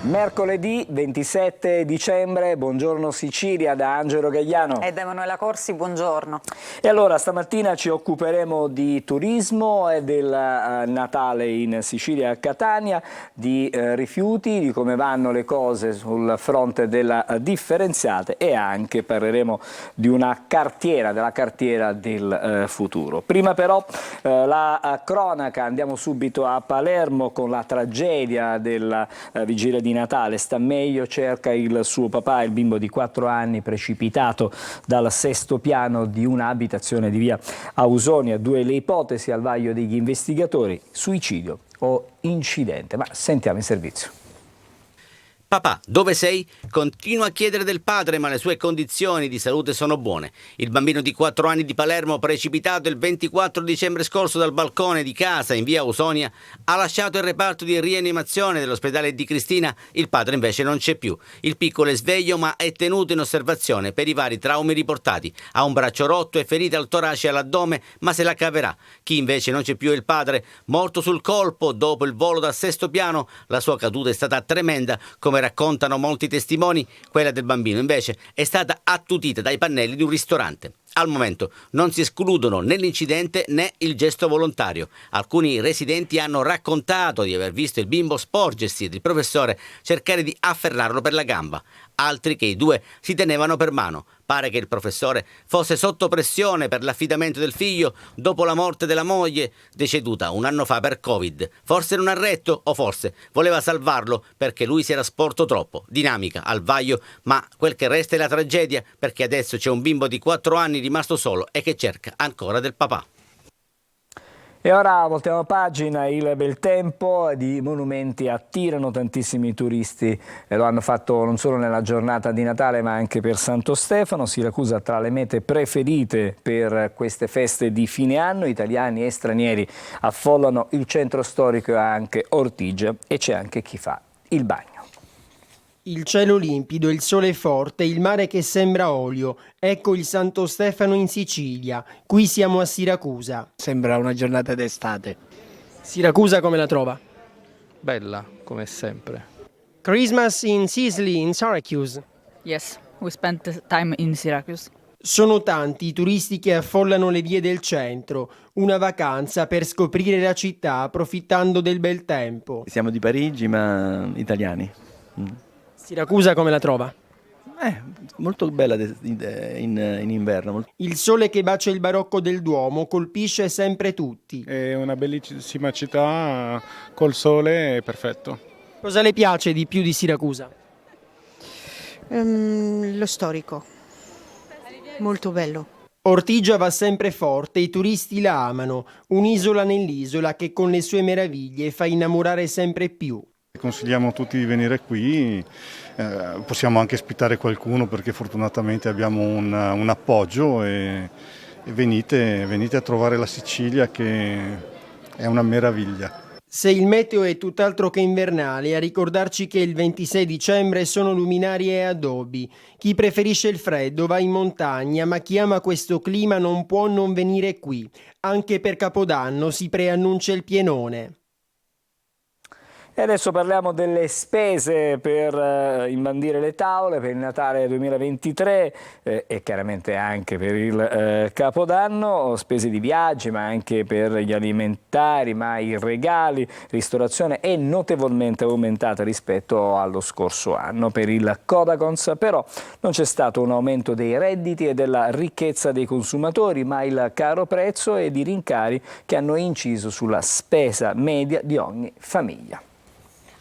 Mercoledì 27 dicembre, buongiorno Sicilia da Angelo Gagliano e da Emanuela Corsi, buongiorno. E allora stamattina ci occuperemo di turismo e del Natale in Sicilia a Catania, di rifiuti, di come vanno le cose sul fronte della differenziata e anche parleremo di una cartiera, della cartiera del futuro. Prima però la cronaca, andiamo subito a Palermo con la tragedia della vigilia di Natale. Sta meglio, cerca il suo papà, il bimbo di 4 anni precipitato dal sesto piano di un'abitazione di via Ausonia. 2 le ipotesi al vaglio degli investigatori: suicidio o incidente. Ma sentiamo il servizio. Papà, dove sei? Continua a chiedere del padre, ma le sue condizioni di salute sono buone. Il bambino di 4 anni di Palermo, precipitato il 24 dicembre scorso dal balcone di casa in via Ausonia, ha lasciato il reparto di rianimazione dell'ospedale di Cristina. Il padre invece non c'è più. Il piccolo è sveglio, ma è tenuto in osservazione per i vari traumi riportati. Ha un braccio rotto e ferite al torace e all'addome, ma se la caverà. Chi invece non c'è più è il padre, morto sul colpo dopo il volo dal sesto piano. La sua caduta è stata tremenda, come raccontano molti testimoni. Quella del bambino invece è stata attutita dai pannelli di un ristorante. Al momento non si escludono né l'incidente né il gesto volontario. Alcuni residenti hanno raccontato di aver visto il bimbo sporgersi ed il professore cercare di afferrarlo per la gamba. Altri che i due si tenevano per mano. Pare che il professore fosse sotto pressione per l'affidamento del figlio dopo la morte della moglie, deceduta 1 anno fa per Covid. Forse non ha retto o forse voleva salvarlo perché lui si era sporto troppo. Dinamica al vaglio, ma quel che resta è la tragedia, perché adesso c'è un bimbo di 4 anni rimasto solo e che cerca ancora del papà. E ora voltiamo pagina. Il bel tempo di monumenti attirano tantissimi turisti e lo hanno fatto non solo nella giornata di Natale ma anche per Santo Stefano. Siracusa tra le mete preferite per queste feste di fine anno. Italiani e stranieri affollano il centro storico e anche Ortigia, e c'è anche chi fa il bagno. Il cielo limpido, il sole forte, il mare che sembra olio. Ecco il Santo Stefano in Sicilia. Qui siamo a Siracusa. Sembra una giornata d'estate. Siracusa come la trova? Bella, come sempre. Christmas in Sicily, in Syracuse. Yes, we spent the time in Syracuse. Sono tanti i turisti che affollano le vie del centro. Una vacanza per scoprire la città approfittando del bel tempo. Siamo di Parigi, ma italiani. Siracusa come la trova? Molto bella in inverno. Il sole che bacia il barocco del Duomo colpisce sempre tutti. È una bellissima città, col sole è perfetto. Cosa le piace di più di Siracusa? Lo storico, molto bello. Ortigia va sempre forte, i turisti la amano, un'isola nell'isola che con le sue meraviglie fa innamorare sempre più. Consigliamo a tutti di venire qui, possiamo anche ospitare qualcuno perché fortunatamente abbiamo un appoggio e venite a trovare la Sicilia, che è una meraviglia. Se il meteo è tutt'altro che invernale, a ricordarci che il 26 dicembre sono luminari e addobbi. Chi preferisce il freddo va in montagna, ma chi ama questo clima non può non venire qui. Anche per Capodanno si preannuncia il pienone. E adesso parliamo delle spese per imbandire le tavole per il Natale 2023 e chiaramente anche per il Capodanno, spese di viaggi ma anche per gli alimentari, ma i regali, ristorazione è notevolmente aumentata rispetto allo scorso anno. Per il Codacons però non c'è stato un aumento dei redditi e della ricchezza dei consumatori, ma il caro prezzo ed i rincari che hanno inciso sulla spesa media di ogni famiglia.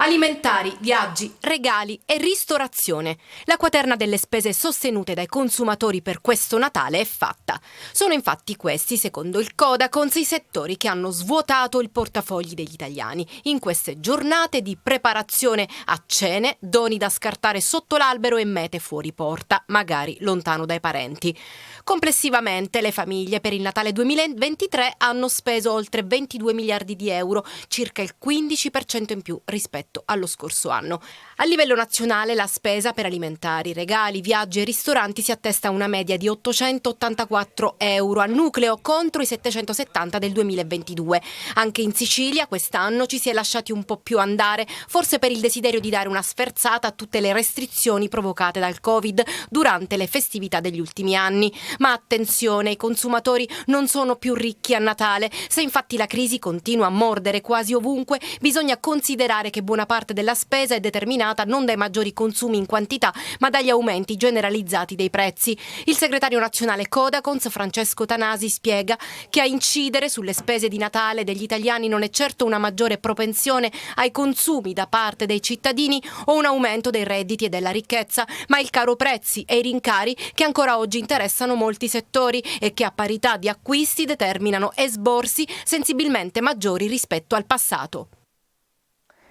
Alimentari, viaggi, regali e ristorazione. La quaterna delle spese sostenute dai consumatori per questo Natale è fatta. Sono infatti questi, secondo il Codacons, i settori che hanno svuotato il portafogli degli italiani in queste giornate di preparazione a cene, doni da scartare sotto l'albero e mete fuori porta, magari lontano dai parenti. Complessivamente le famiglie per il Natale 2023 hanno speso oltre 22 miliardi di euro, circa il 15% in più rispetto rispetto allo scorso anno. A livello nazionale la spesa per alimentari, regali, viaggi e ristoranti si attesta a una media di 884 euro a nucleo contro i 770 del 2022. Anche in Sicilia quest'anno ci si è lasciati un po' più andare, forse per il desiderio di dare una sferzata a tutte le restrizioni provocate dal Covid durante le festività degli ultimi anni. Ma attenzione, i consumatori non sono più ricchi a Natale. Se infatti la crisi continua a mordere quasi ovunque, bisogna considerare che buona parte della spesa è determinata non dai maggiori consumi in quantità, ma dagli aumenti generalizzati dei prezzi. Il segretario nazionale Codacons, Francesco Tanasi, spiega che a incidere sulle spese di Natale degli italiani non è certo una maggiore propensione ai consumi da parte dei cittadini o un aumento dei redditi e della ricchezza, ma il caro prezzi e i rincari che ancora oggi interessano molti settori e che a parità di acquisti determinano esborsi sensibilmente maggiori rispetto al passato.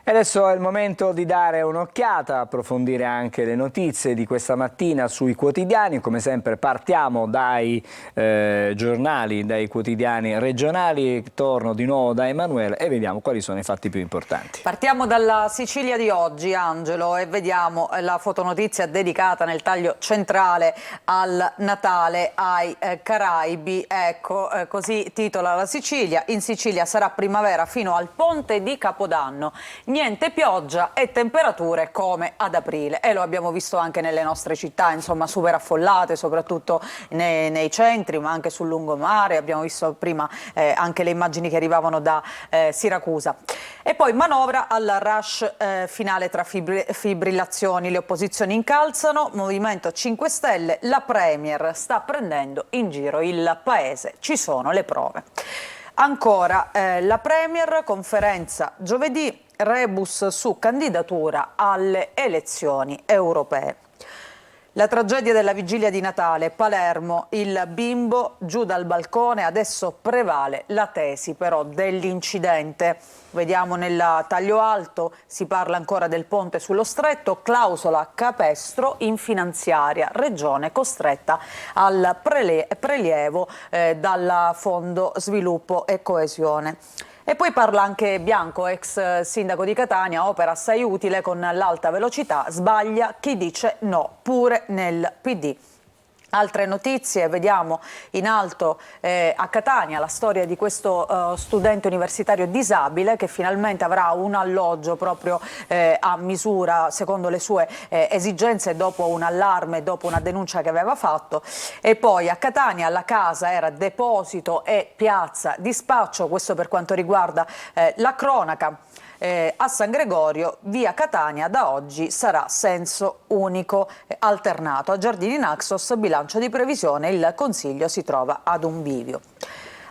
E adesso è il momento di dare un'occhiata, approfondire anche le notizie di questa mattina sui quotidiani. Come sempre partiamo dai giornali, dai quotidiani regionali. Torno di nuovo da Emanuele e vediamo quali sono i fatti più importanti. Partiamo dalla Sicilia di oggi, Angelo, e vediamo la fotonotizia dedicata nel taglio centrale al Natale ai Caraibi. Ecco, così titola la Sicilia. In Sicilia sarà primavera fino al ponte di Capodanno. Niente pioggia e temperature come ad aprile, e lo abbiamo visto anche nelle nostre città, insomma super affollate, soprattutto nei centri, ma anche sul lungomare. Abbiamo visto prima anche le immagini che arrivavano da Siracusa. E poi manovra al rush finale tra fibrillazioni, le opposizioni incalzano, Movimento 5 Stelle, la Premier sta prendendo in giro il paese, ci sono le prove. Ancora la Premier, conferenza giovedì, rebus su candidatura alle elezioni europee. La tragedia della vigilia di Natale, Palermo, il bimbo giù dal balcone, adesso prevale la tesi però dell'incidente. Vediamo nel taglio alto, si parla ancora del ponte sullo stretto, clausola capestro in finanziaria, regione costretta al prelievo dal Fondo Sviluppo e Coesione. E poi parla anche Bianco, ex sindaco di Catania, opera assai utile con l'alta velocità, sbaglia chi dice no, pure nel PD. Altre notizie, vediamo in alto a Catania la storia di questo studente universitario disabile che finalmente avrà un alloggio proprio a misura secondo le sue esigenze dopo un allarme, dopo una denuncia che aveva fatto. E poi a Catania la casa era deposito e piazza di spaccio, questo per quanto riguarda la cronaca. A San Gregorio, via Catania, da oggi sarà senso unico alternato. A Giardini Naxos, bilancio di previsione, il Consiglio si trova ad un bivio.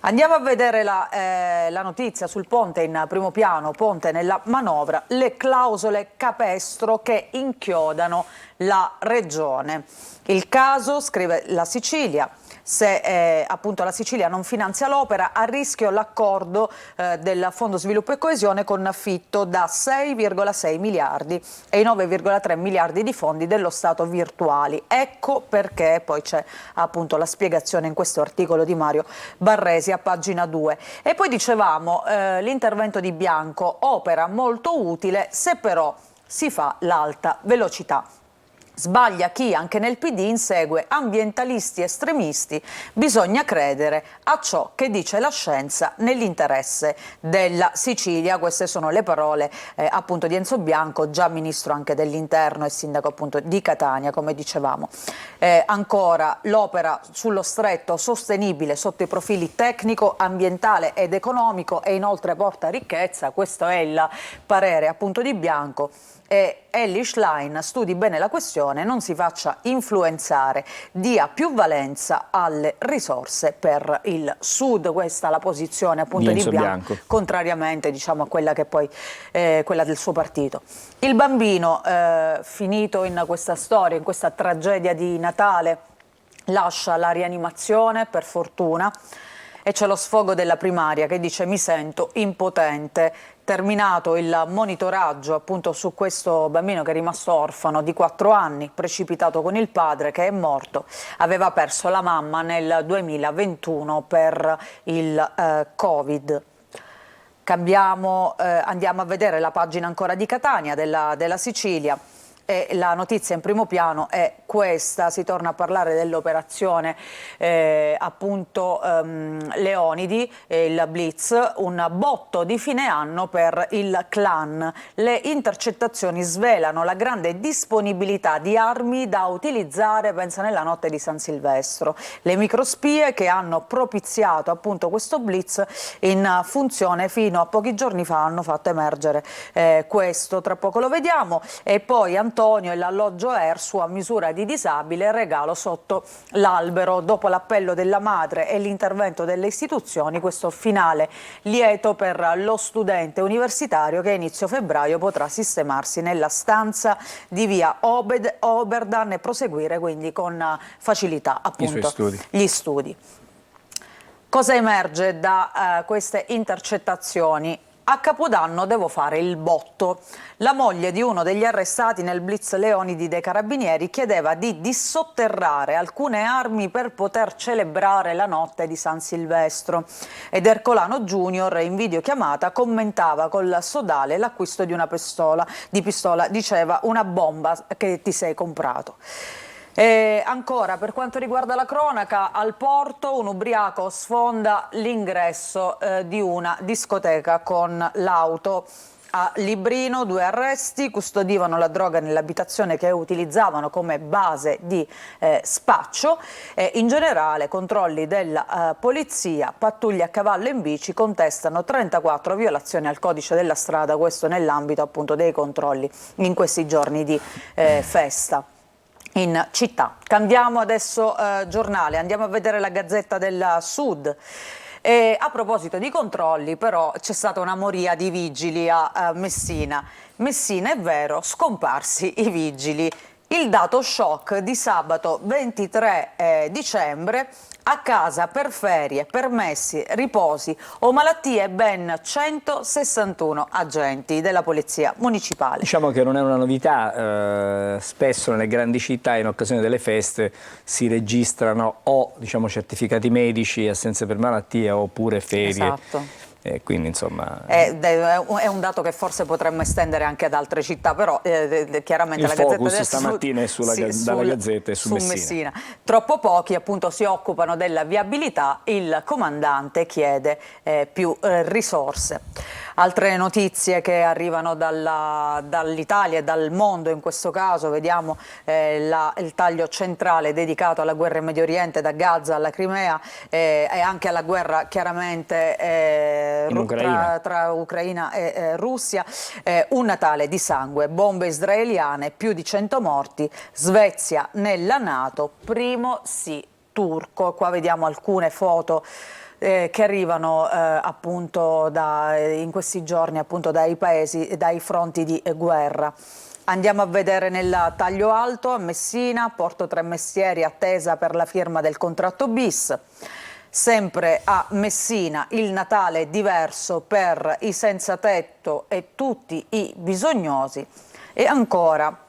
Andiamo a vedere la notizia sul ponte in primo piano, ponte nella manovra, le clausole capestro che inchiodano la regione. Il caso, scrive la Sicilia, se appunto la Sicilia non finanzia l'opera, a rischio l'accordo del Fondo Sviluppo e Coesione con Fitto da 6,6 miliardi e i 9,3 miliardi di fondi dello Stato virtuali. Ecco perché poi c'è appunto la spiegazione in questo articolo di Mario Barresi a pagina 2. E poi dicevamo l'intervento di Bianco, opera molto utile se però si fa l'alta velocità. Sbaglia chi anche nel PD insegue ambientalisti estremisti, bisogna credere a ciò che dice la scienza nell'interesse della Sicilia. Queste sono le parole appunto di Enzo Bianco, già ministro anche dell'interno e sindaco appunto di Catania, come dicevamo. Ancora l'opera sullo stretto sostenibile sotto i profili tecnico, ambientale ed economico e inoltre porta ricchezza, questo è il parere appunto di Bianco. E Elly Schlein studi bene la questione, non si faccia influenzare, dia più valenza alle risorse per il Sud. Questa è la posizione appunto di Bianco, contrariamente diciamo a quella che poi quella del suo partito. Il bambino finito in questa storia, in questa tragedia di Natale, lascia la rianimazione per fortuna e c'è lo sfogo della primaria che dice mi sento impotente. Terminato il monitoraggio appunto su questo bambino che è rimasto orfano di 4 anni, precipitato con il padre che è morto, aveva perso la mamma nel 2021 per il Covid. Andiamo a vedere la pagina ancora di Catania, della Sicilia. E la notizia in primo piano è questa, si torna a parlare dell'operazione Leonidi, il Blitz, un botto di fine anno per il clan. Le intercettazioni svelano la grande disponibilità di armi da utilizzare, pensa, nella notte di San Silvestro. Le microspie che hanno propiziato appunto questo Blitz in funzione fino a pochi giorni fa hanno fatto emergere questo, tra poco lo vediamo. E poi Antonio e l'alloggio Air su a misura di disabile, regalo sotto l'albero. Dopo l'appello della madre e l'intervento delle istituzioni, questo finale lieto per lo studente universitario che a inizio febbraio potrà sistemarsi nella stanza di via Oberdan e proseguire quindi con facilità appunto gli studi. Cosa emerge da queste intercettazioni? A Capodanno devo fare il botto. La moglie di uno degli arrestati nel Blitz Leonidi dei Carabinieri chiedeva di dissotterrare alcune armi per poter celebrare la notte di San Silvestro. Ed Ercolano Junior in videochiamata commentava col sodale l'acquisto di una pistola, diceva una bomba che ti sei comprato. E ancora, per quanto riguarda la cronaca, al porto un ubriaco sfonda l'ingresso di una discoteca con l'auto. A Librino 2 arresti, custodivano la droga nell'abitazione che utilizzavano come base di spaccio. In generale controlli della polizia, pattuglie a cavallo e in bici contestano 34 violazioni al codice della strada, questo nell'ambito appunto dei controlli in questi giorni di festa in città. Cambiamo adesso giornale, andiamo a vedere la Gazzetta del Sud. E a proposito di controlli, però, c'è stata una moria di vigili a Messina. Messina, è vero, scomparsi i vigili. Il dato shock di sabato 23 dicembre, a casa per ferie, permessi, riposi o malattie ben 161 agenti della Polizia Municipale. Diciamo che non è una novità, spesso nelle grandi città in occasione delle feste si registrano o certificati medici, assenze per malattie oppure ferie. Esatto. Quindi insomma è un dato che forse potremmo estendere anche ad altre città, però chiaramente il la Gazzetta focus del stamattina è dalla Gazzetta e su Messina. Troppo pochi appunto si occupano della viabilità, il comandante chiede più risorse. Altre notizie che arrivano dall'Italia e dal mondo, in questo caso vediamo il taglio centrale dedicato alla guerra in Medio Oriente, da Gaza alla Crimea e anche alla guerra chiaramente tra Ucraina e Russia. Un Natale di sangue, bombe israeliane, più di 100 morti, Svezia nella NATO, primo sì turco. Qua vediamo alcune foto che arrivano appunto in questi giorni appunto dai paesi, dai fronti di guerra. Andiamo a vedere nel taglio alto a Messina, Porto Tremestieri, attesa per la firma del contratto bis. Sempre a Messina il Natale è diverso per i senza tetto e tutti i bisognosi. E ancora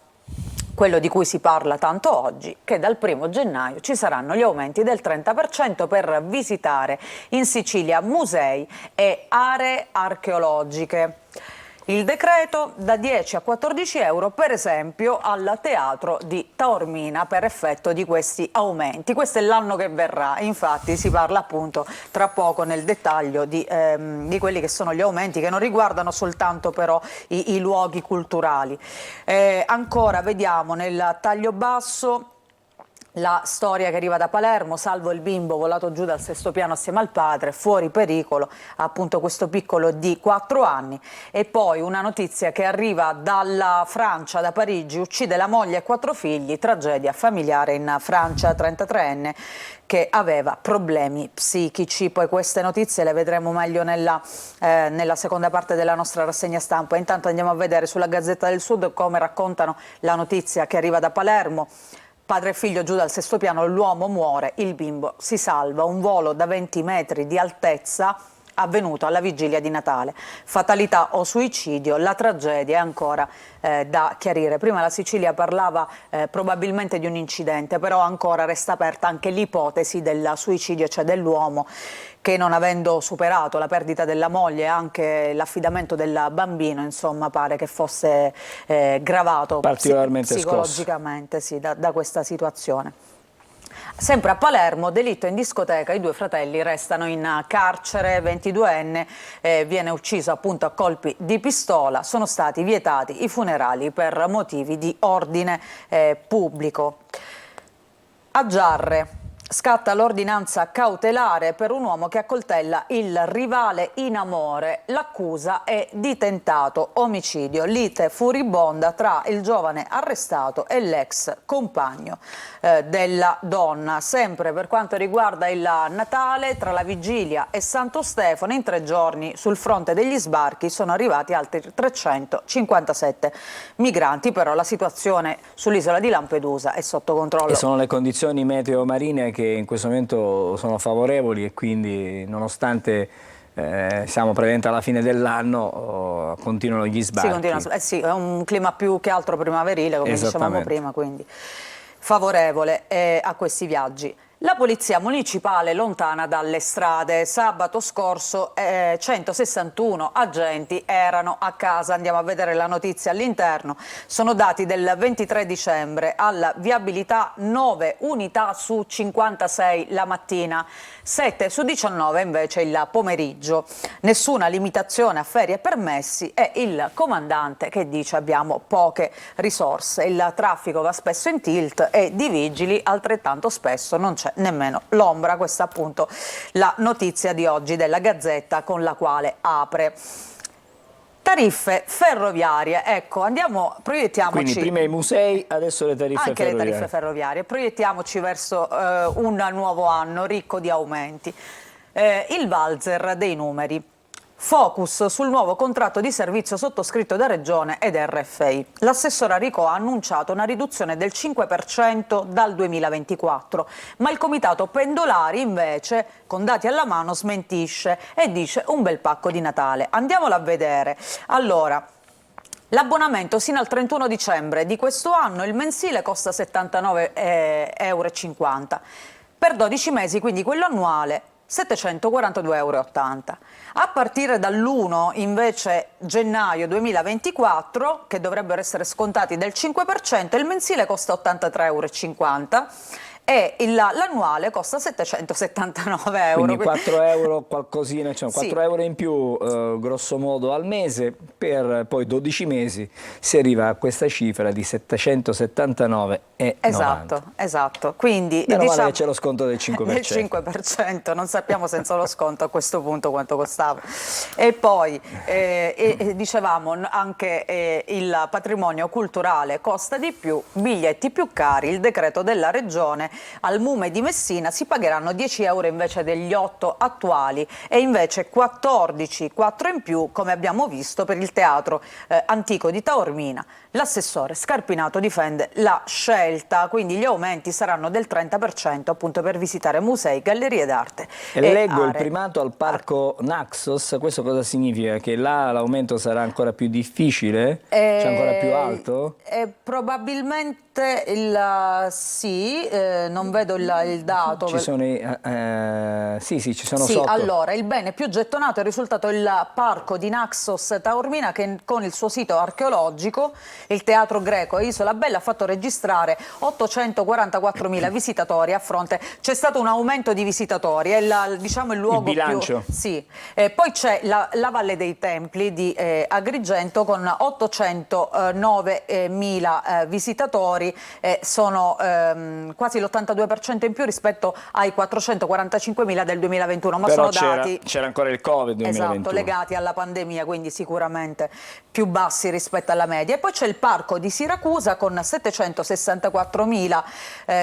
quello di cui si parla tanto oggi, che dal 1° gennaio ci saranno gli aumenti del 30% per visitare in Sicilia musei e aree archeologiche. Il decreto da 10 a 14 euro per esempio al teatro di Taormina per effetto di questi aumenti. Questo è l'anno che verrà, infatti si parla appunto tra poco nel dettaglio di quelli che sono gli aumenti, che non riguardano soltanto però i luoghi culturali. Ancora vediamo nel taglio basso la storia che arriva da Palermo, salvo il bimbo volato giù dal 6° piano assieme al padre, fuori pericolo, appunto questo piccolo di 4 anni. E poi una notizia che arriva dalla Francia, da Parigi, uccide la moglie e 4 figli, tragedia familiare in Francia, 33enne che aveva problemi psichici. Poi queste notizie le vedremo meglio nella seconda parte della nostra rassegna stampa. Intanto andiamo a vedere sulla Gazzetta del Sud come raccontano la notizia che arriva da Palermo. Padre e figlio giù dal 6° piano, l'uomo muore, il bimbo si salva. Un volo da 20 metri di altezza avvenuto alla vigilia di Natale. Fatalità o suicidio, la tragedia è ancora da chiarire. Prima la Sicilia parlava probabilmente di un incidente, però ancora resta aperta anche l'ipotesi del suicidio, cioè dell'uomo che, non avendo superato la perdita della moglie e anche l'affidamento del bambino, insomma, pare che fosse gravato particolarmente psicologicamente da questa situazione. Sempre a Palermo, delitto in discoteca, i due fratelli restano in carcere, 22enne viene ucciso appunto a colpi di pistola, sono stati vietati i funerali per motivi di ordine pubblico. A Giarre scatta l'ordinanza cautelare per un uomo che accoltella il rivale in amore. L'accusa è di tentato omicidio, lite furibonda tra il giovane arrestato e l'ex compagno della donna. Sempre per quanto riguarda il Natale, tra la vigilia e Santo Stefano, in 3 giorni sul fronte degli sbarchi sono arrivati altri 357 migranti, però la situazione sull'isola di Lampedusa è sotto controllo. E sono le condizioni meteo marine che in questo momento sono favorevoli e quindi, nonostante siamo praticamente alla fine dell'anno, continuano gli sbarchi. Sì, è un clima più che altro primaverile, come dicevamo prima, quindi favorevole a questi viaggi. La polizia municipale lontana dalle strade. Sabato scorso 161 agenti erano a casa. Andiamo a vedere la notizia all'interno. Sono dati del 23 dicembre. Alla viabilità 9 unità su 56 la mattina, 7 su 19 invece il pomeriggio. Nessuna limitazione a ferie e permessi e il comandante che dice abbiamo poche risorse. Il traffico va spesso in tilt e di vigili altrettanto spesso non c'è nemmeno l'ombra. Questa appunto la notizia di oggi della Gazzetta, con la quale apre. Tariffe ferroviarie, ecco, proiettiamoci. Quindi prima i musei, adesso le tariffe anche ferroviarie. le tariffe ferroviarie. Proiettiamoci verso un nuovo anno ricco di aumenti. Il valzer dei numeri. Focus sul nuovo contratto di servizio sottoscritto da Regione ed RFI. L'assessore Aricò ha annunciato una riduzione del 5% dal 2024, ma il comitato pendolari invece, con dati alla mano, smentisce e dice un bel pacco di Natale. Andiamolo a vedere. Allora, l'abbonamento sino al 31 dicembre di questo anno, il mensile costa 79,50 euro. Per 12 mesi, quindi quello annuale, 742,80 euro. A partire dall'1 invece gennaio 2024, che dovrebbero essere scontati del 5%, il mensile costa 83,50 euro e l'annuale costa 779 euro. Quindi 4 euro qualcosina, cioè 4 Sì. euro in più grosso modo al mese, per poi 12 mesi si arriva a questa cifra di 779,90 €. Esatto. Quindi Meno male diciamo che c'è lo sconto del 5%. Del 5%, non sappiamo senza lo sconto a questo punto quanto costava. E poi dicevamo anche il patrimonio culturale costa di più, biglietti più cari, il decreto della Regione. Al Mume di Messina si pagheranno 10 euro invece degli 8 attuali e invece 14, 4 in più, come abbiamo visto, per il Teatro Antico di Taormina. L'assessore Scarpinato difende la scelta, quindi gli aumenti saranno del 30% appunto per visitare musei, gallerie d'arte. E leggo il primato al parco Naxos, questo cosa significa? Che là l'aumento sarà ancora più difficile? Cioè ancora più alto? Probabilmente sì, non vedo il dato. Ci sono ci sono Sì, sotto. allora, il bene più gettonato è risultato il parco di Naxos Taormina, che con il suo sito archeologico, il Teatro Greco e Isola Bella, ha fatto registrare 844.000 visitatori a fronte. C'è stato un aumento di visitatori, è diciamo il luogo bilancio. più. Sì. Poi c'è la Valle dei Templi di Agrigento con 809.000 visitatori, sono quasi l'82% in più rispetto ai 445.000 del 2021, ma Però sono dati c'era ancora il Covid 2021. esatto, legati alla pandemia, quindi sicuramente più bassi rispetto alla media. E poi c'è il parco di Siracusa con 764.000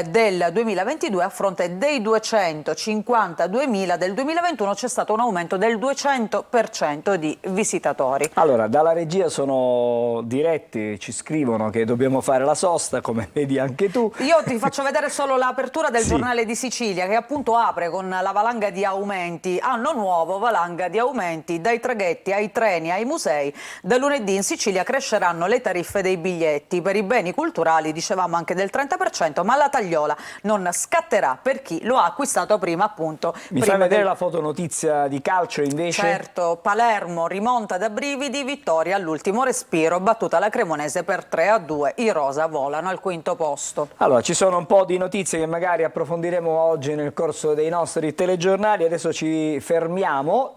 del 2022 a fronte dei 252.000 del 2021. C'è stato un aumento del 200% di visitatori. Allora, dalla regia sono diretti, ci scrivono che dobbiamo fare la sosta, come vedi anche tu. Io ti faccio vedere solo l'apertura del Sì. giornale di Sicilia, che appunto apre con la valanga di aumenti, anno nuovo, valanga di aumenti, dai traghetti ai treni ai musei. Da lunedì in Sicilia cresceranno le tariffe dei biglietti, per i beni culturali dicevamo anche del 30%, ma la tagliola non scatterà per chi lo ha acquistato prima, appunto. Mi fai vedere la fotonotizia di calcio invece? Certo, Palermo rimonta da brividi, vittoria all'ultimo respiro, battuta la Cremonese per 3-2, i rosa volano al quinto posto. Allora, ci sono un po' di notizie che magari approfondiremo oggi nel corso dei nostri telegiornali. Adesso ci fermiamo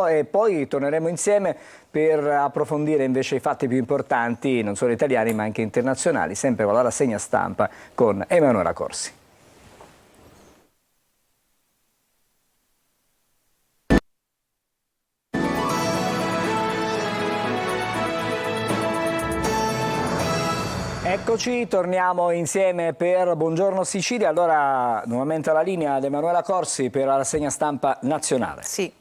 e poi torneremo insieme per approfondire invece i fatti più importanti, non solo italiani ma anche internazionali, sempre con la rassegna stampa con Emanuela Corsi. Eccoci, torniamo insieme per Buongiorno Sicilia. Allora, nuovamente alla linea ad Emanuela Corsi per la rassegna stampa nazionale. Sì.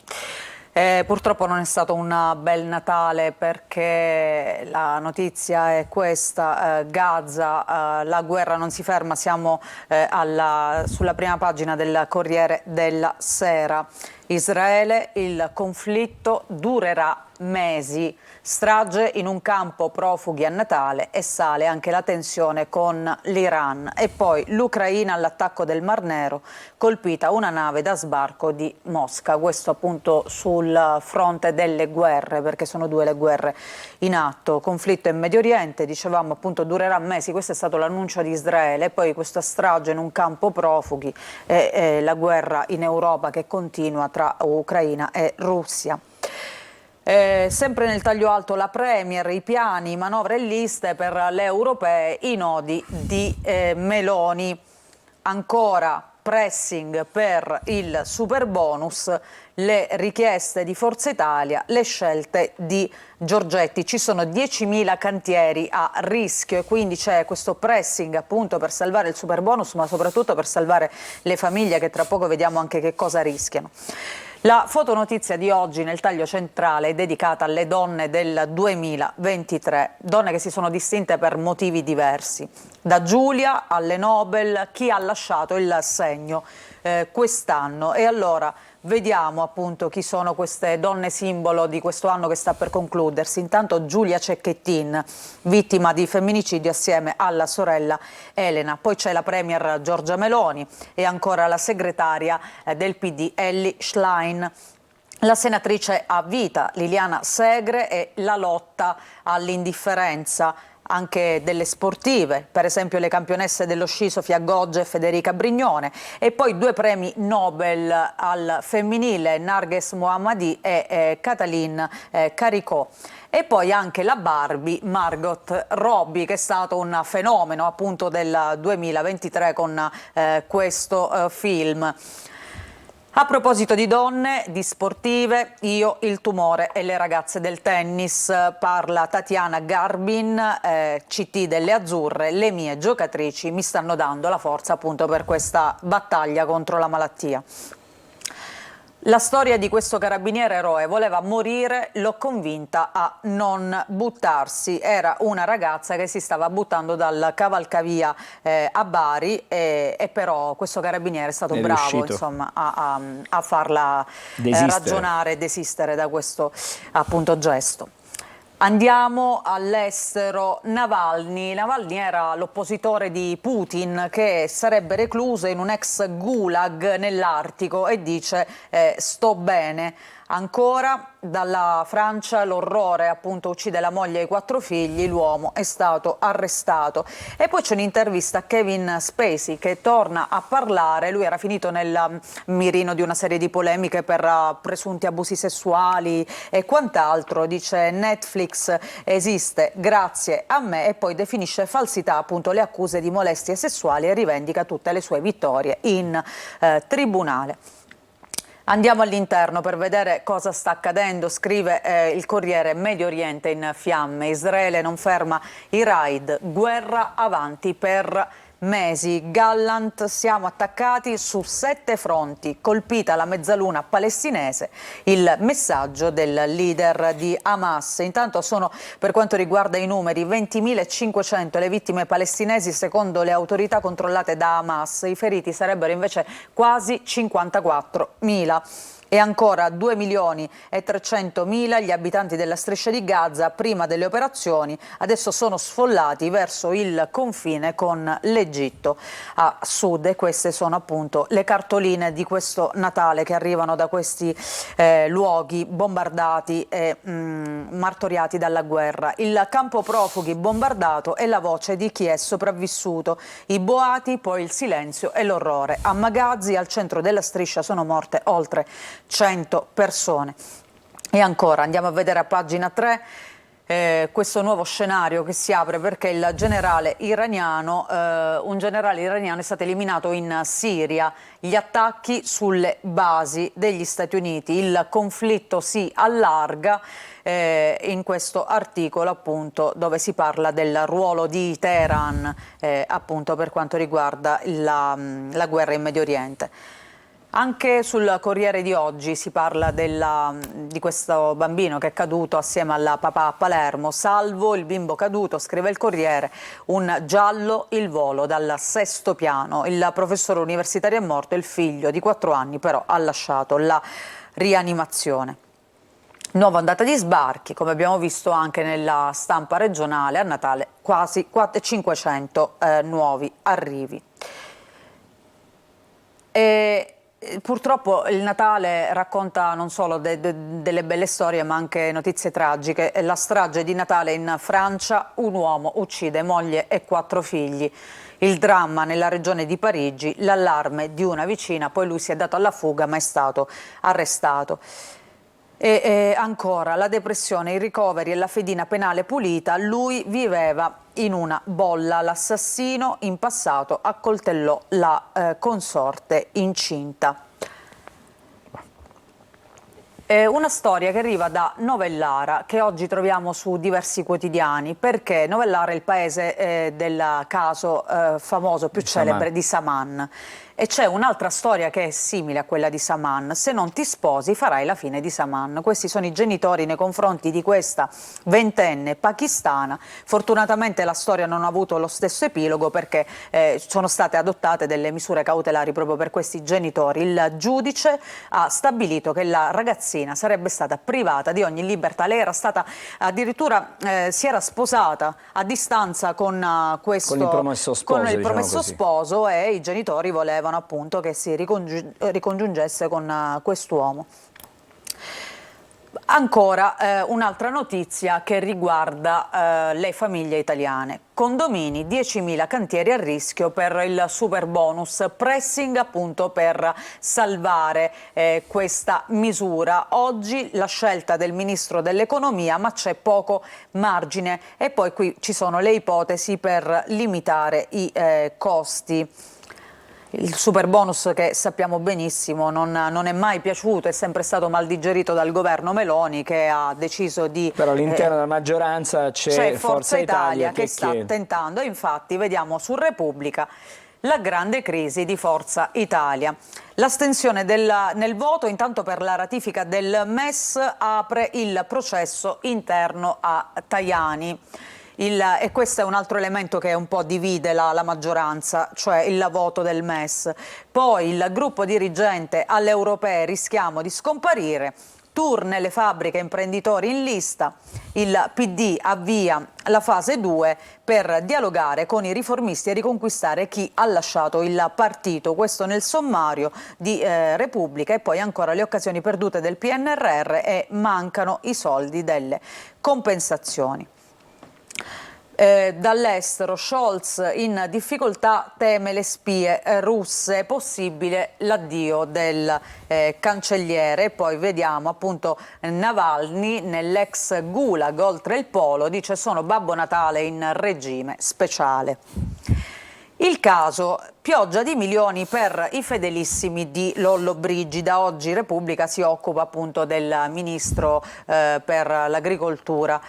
Purtroppo non è stato un bel Natale, perché la notizia è questa: Gaza, la guerra non si ferma, siamo sulla prima pagina del Corriere della Sera. Israele, il conflitto durerà mesi, strage in un campo profughi a Natale e sale anche la tensione con l'Iran. E poi l'Ucraina all'attacco del Mar Nero, colpita una nave da sbarco di Mosca. Questo appunto sul fronte delle guerre, perché sono due le guerre in atto. Conflitto in Medio Oriente, dicevamo appunto durerà mesi, questo è stato l'annuncio di Israele, e poi questa strage in un campo profughi e la guerra in Europa che continua tra Ucraina e Russia. Sempre nel taglio alto la Premier, i piani, manovre e liste per le europee, i nodi di Meloni. Ancora pressing per il superbonus, le richieste di Forza Italia, le scelte di Giorgetti. Ci sono 10.000 cantieri a rischio e quindi c'è questo pressing appunto per salvare il superbonus, ma soprattutto per salvare le famiglie, che tra poco vediamo anche che cosa rischiano. La fotonotizia di oggi nel taglio centrale è dedicata alle donne del 2023, donne che si sono distinte per motivi diversi, da Giulia alle Nobel, chi ha lasciato il segno quest'anno. E allora vediamo appunto chi sono queste donne simbolo di questo anno che sta per concludersi. Intanto Giulia Cecchettin, vittima di femminicidio assieme alla sorella Elena. Poi c'è la Premier Giorgia Meloni e ancora la segretaria del PD Elly Schlein. La senatrice a vita Liliana Segre e la lotta all'indifferenza anche delle sportive, per esempio le campionesse dello sci Sofia Goggia e Federica Brignone, e poi 2 premi Nobel al femminile, Narges Mohammadi e Katalin Caricò. E poi anche la Barbie Margot Robbie, che è stato un fenomeno appunto del 2023 con questo film. A proposito di donne, di sportive, io, il tumore e le ragazze del tennis, parla Tatiana Garbin, CT delle Azzurre. Le mie giocatrici mi stanno dando la forza appunto per questa battaglia contro la malattia. La storia di questo carabiniere eroe: voleva morire, l'ho convinta a non buttarsi. Era una ragazza che si stava buttando dal cavalcavia a Bari e però questo carabiniere è stato bravo insomma, a farla ragionare e desistere da questo appunto gesto. Andiamo all'estero. Navalny era l'oppositore di Putin che sarebbe recluso in un ex gulag nell'Artico e dice sto bene. Ancora dalla Francia l'orrore, appunto uccide la moglie e i 4 figli, l'uomo è stato arrestato. E poi c'è un'intervista a Kevin Spacey che torna a parlare. Lui era finito nel mirino di una serie di polemiche per presunti abusi sessuali e quant'altro. Dice Netflix esiste grazie a me, e poi definisce falsità appunto le accuse di molestie sessuali e rivendica tutte le sue vittorie in tribunale. Andiamo all'interno per vedere cosa sta accadendo. Scrive il Corriere: Medio Oriente in fiamme, Israele non ferma i raid, guerra avanti per mesi. Gallant: siamo attaccati su 7 fronti, colpita la mezzaluna palestinese, il messaggio del leader di Hamas. Intanto sono, per quanto riguarda i numeri, 20.500 le vittime palestinesi secondo le autorità controllate da Hamas. I feriti sarebbero invece quasi 54.000. E ancora 2.300.000 gli abitanti della striscia di Gaza prima delle operazioni, adesso sono sfollati verso il confine con l'Egitto a sud, e queste sono appunto le cartoline di questo Natale che arrivano da questi luoghi bombardati e martoriati dalla guerra. Il campo profughi bombardato e la voce di chi è sopravvissuto, i boati, poi il silenzio e l'orrore. A Magazzi, al centro della striscia, sono morte oltre 100 persone. E ancora andiamo a vedere a pagina 3 questo nuovo scenario che si apre, perché il generale iraniano, un generale iraniano è stato eliminato in Siria. Gli attacchi sulle basi degli Stati Uniti, il conflitto si allarga. In questo articolo appunto dove si parla del ruolo di Teheran appunto per quanto riguarda la guerra in Medio Oriente. Anche sul Corriere di oggi si parla di questo bambino che è caduto assieme alla papà a Palermo. Salvo il bimbo caduto, scrive il Corriere, un giallo il volo dal 6° piano. Il professore universitario è morto, il figlio di 4 anni però ha lasciato la rianimazione. Nuova ondata di sbarchi, come abbiamo visto anche nella stampa regionale, a Natale quasi 500 nuovi arrivi. Purtroppo il Natale racconta non solo delle belle storie ma anche notizie tragiche. La strage di Natale in Francia: un uomo uccide moglie e 4 figli. Il dramma nella regione di Parigi, l'allarme di una vicina, poi lui si è dato alla fuga ma è stato arrestato. E ancora la depressione, i ricoveri e la fedina penale pulita. Lui viveva in una bolla. L'assassino in passato accoltellò la consorte incinta. Una storia che arriva da Novellara, che oggi troviamo su diversi quotidiani, perché Novellara è il paese del caso famoso, più celebre, di Saman. E c'è un'altra storia che è simile a quella di Saman: se non ti sposi farai la fine di Saman. Questi sono i genitori nei confronti di questa 20enne pakistana. Fortunatamente la storia non ha avuto lo stesso epilogo, perché sono state adottate delle misure cautelari proprio per questi genitori. Il giudice ha stabilito che la ragazzina sarebbe stata privata di ogni libertà. Lei era stata addirittura, si era sposata a distanza con il promesso sposo, e i genitori volevano appunto che si ricongiungesse con quest'uomo. Ancora un'altra notizia che riguarda le famiglie italiane. Condomini, 10.000 cantieri a rischio per il super bonus, pressing appunto per salvare questa misura. Oggi la scelta del ministro dell'economia, ma c'è poco margine, e poi qui ci sono le ipotesi per limitare i costi. Il super bonus, che sappiamo benissimo non è mai piaciuto, è sempre stato mal digerito dal governo Meloni, che ha deciso di... Però all'interno della maggioranza c'è Forza Italia che sta tentando, e infatti vediamo su Repubblica la grande crisi di Forza Italia. L'astensione nel voto, intanto, per la ratifica del MES apre il processo interno a Tajani. E questo è un altro elemento che un po' divide la maggioranza, cioè il voto del MES. Poi il gruppo dirigente alle europee: rischiamo di scomparire. Tour nelle fabbriche, imprenditori in lista. Il PD avvia la fase 2 per dialogare con i riformisti e riconquistare chi ha lasciato il partito. Questo nel sommario di Repubblica. E poi ancora le occasioni perdute del PNRR e mancano i soldi delle compensazioni. Dall'estero, Scholz in difficoltà, teme le spie russe, possibile l'addio del cancelliere. E poi vediamo appunto Navalny nell'ex Gulag oltre il polo, dice: sono Babbo Natale in regime speciale. Il caso pioggia di milioni per i fedelissimi di Lollobrigida. Oggi Repubblica si occupa appunto del ministro per l'agricoltura.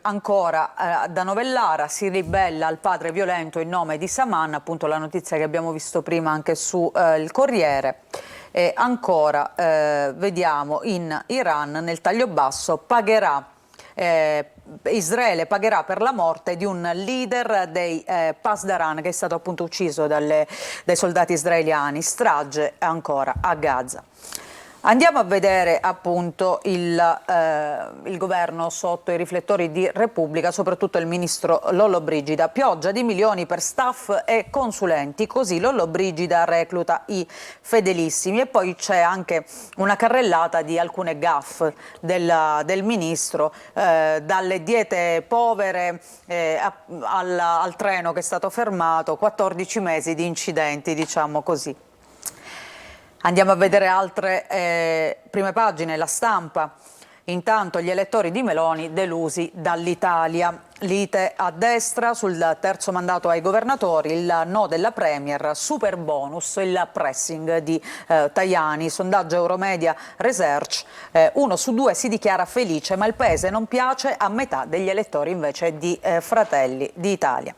Ancora da Novellara si ribella al padre violento in nome di Saman, appunto la notizia che abbiamo visto prima anche su il Corriere. E ancora vediamo in Iran, nel taglio basso, Israele pagherà per la morte di un leader dei Pasdaran che è stato appunto ucciso dai soldati israeliani. Strage ancora a Gaza. Andiamo a vedere appunto il governo sotto i riflettori di Repubblica, soprattutto il ministro Lollobrigida. Pioggia di milioni per staff e consulenti, così Lollobrigida recluta i fedelissimi. E poi c'è anche una carrellata di alcune gaffe del ministro, dalle diete povere al treno che è stato fermato, 14 mesi di incidenti, diciamo così. Andiamo a vedere altre prime pagine, La Stampa. Intanto gli elettori di Meloni delusi dall'Italia. Lite a destra sul terzo mandato ai governatori, il no della Premier, super bonus, il pressing di Tajani. Sondaggio Euromedia Research, 1 su 2 si dichiara felice, ma il paese non piace a metà degli elettori invece di Fratelli d'Italia.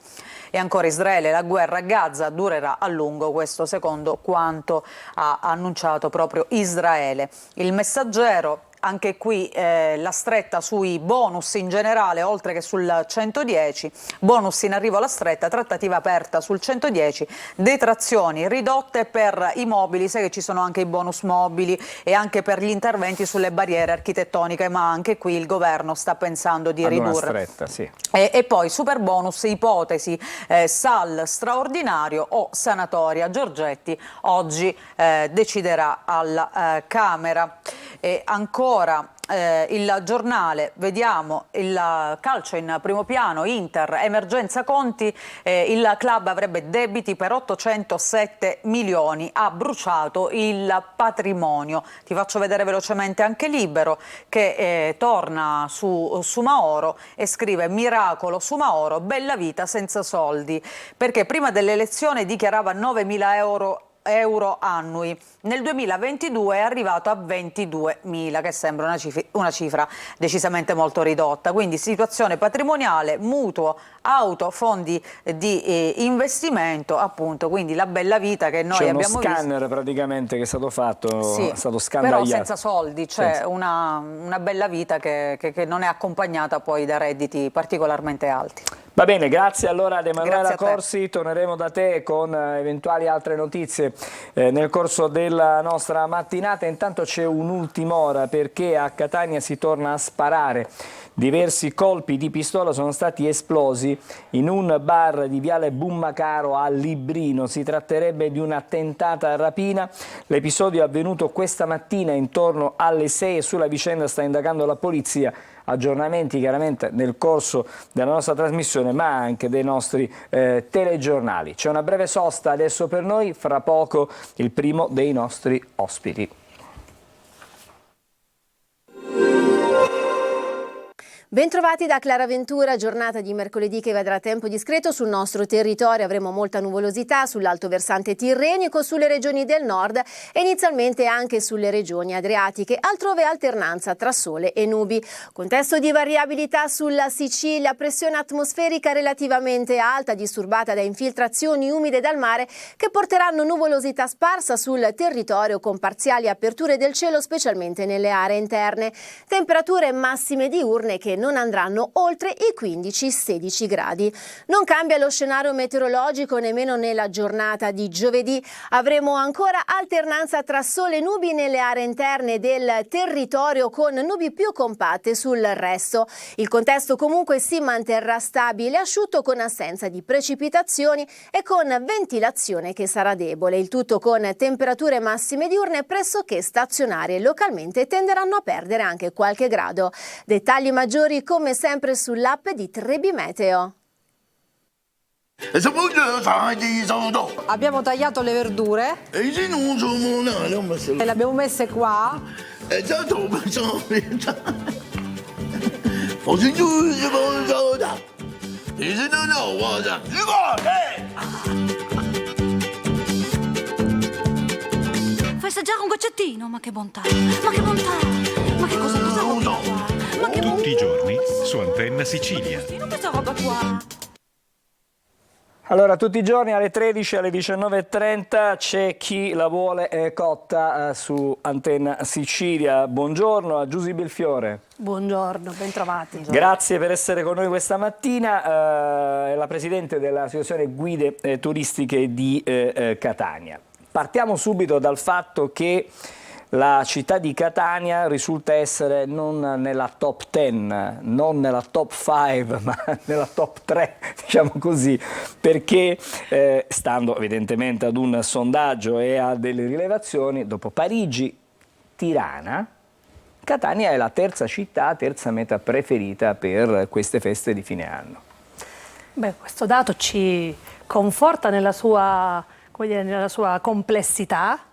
E ancora Israele, la guerra a Gaza durerà a lungo, questo secondo quanto ha annunciato proprio Israele. Il Messaggero, anche qui la stretta sui bonus in generale, oltre che sul 110, bonus in arrivo alla stretta, trattativa aperta sul 110, detrazioni ridotte per i mobili, sai che ci sono anche i bonus mobili e anche per gli interventi sulle barriere architettoniche, ma anche qui il governo sta pensando di ridurre. Una stretta, sì. E poi super bonus, ipotesi, SAL straordinario o sanatoria. Giorgetti oggi deciderà alla Camera. E ancora il Giornale, vediamo il calcio in primo piano, Inter, emergenza conti, il club avrebbe debiti per 807 milioni, ha bruciato il patrimonio. Ti faccio vedere velocemente anche Libero che torna su Mauro e scrive: miracolo su Mauro, bella vita senza soldi, perché prima dell'elezione dichiarava 9.000 euro annui, nel 2022 è arrivato a 22.000, che sembra una cifra decisamente molto ridotta. Quindi situazione patrimoniale, mutuo, auto, fondi di investimento, appunto, quindi la bella vita che noi abbiamo visto. C'è uno scanner praticamente che è stato fatto, sì, è stato scandagliato. però senza soldi, cioè senza. Una bella vita che non è accompagnata poi da redditi particolarmente alti. Va bene, grazie allora ad Emanuela Grazie a te. Corsi, torneremo da te con eventuali altre notizie nel corso della nostra mattinata. Intanto c'è un'ultima ora perché a Catania si torna a sparare. Diversi colpi di pistola sono stati esplosi in un bar di Viale Bummacaro a Librino. Si tratterebbe di una tentata rapina. L'episodio è avvenuto questa mattina intorno alle 6 e sulla vicenda sta indagando la polizia. Aggiornamenti chiaramente nel corso della nostra trasmissione ma anche dei nostri telegiornali. C'è una breve sosta adesso per noi, fra poco il primo dei nostri ospiti. Bentrovati da Clara Ventura, giornata di mercoledì che vedrà tempo discreto sul nostro territorio, avremo molta nuvolosità sull'alto versante tirrenico, sulle regioni del nord e inizialmente anche sulle regioni adriatiche, altrove alternanza tra sole e nubi. Contesto di variabilità sulla Sicilia, pressione atmosferica relativamente alta disturbata da infiltrazioni umide dal mare che porteranno nuvolosità sparsa sul territorio con parziali aperture del cielo specialmente nelle aree interne. Temperature massime diurne che non andranno oltre i 15-16 gradi. Non cambia lo scenario meteorologico nemmeno nella giornata di giovedì. Avremo ancora alternanza tra sole e nubi nelle aree interne del territorio con nubi più compatte sul resto. Il contesto comunque si manterrà stabile, asciutto con assenza di precipitazioni e con ventilazione che sarà debole. Il tutto con temperature massime diurne pressoché stazionarie. Localmente tenderanno a perdere anche qualche grado. Dettagli maggiori come sempre sull'app di Trebi Meteo. Abbiamo tagliato le verdure e le abbiamo messe qua. Festeggiare un goccettino, ma che bontà, ma che bontà, ma che cosa roba qua? Ma che Tutti i giorni su Antenna Sicilia. questa roba qua? Allora, tutti i giorni alle 13 alle 19:30 c'è chi la vuole cotta su Antenna Sicilia. Buongiorno a Giusy Belfiore. Buongiorno, bentrovati. Grazie per essere con noi questa mattina. È la Presidente dell'Associazione Guide Turistiche di Catania. Partiamo subito dal fatto che la città di Catania risulta essere non nella top 10, non nella top 5, ma nella top 3, diciamo così, perché stando evidentemente ad un sondaggio e a delle rilevazioni, dopo Parigi, Tirana, Catania è la terza città, terza meta preferita per queste feste di fine anno. Beh, questo dato ci conforta nella sua, come dire, nella sua complessità,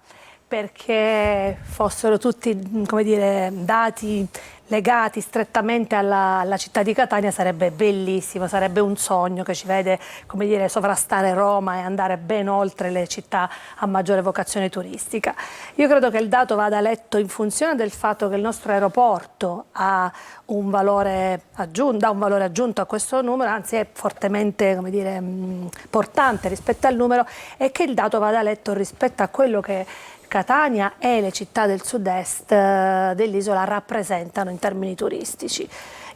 perché fossero tutti, come dire, dati legati strettamente alla città di Catania sarebbe bellissimo, sarebbe un sogno che ci vede, come dire, sovrastare Roma e andare ben oltre le città a maggiore vocazione turistica. Io credo che il dato vada letto in funzione del fatto che il nostro aeroporto ha un valore aggiunto, dà un valore aggiunto a questo numero, anzi è fortemente, come dire, portante rispetto al numero, e che il dato vada letto rispetto a quello che Catania e le città del sud-est dell'isola rappresentano in termini turistici.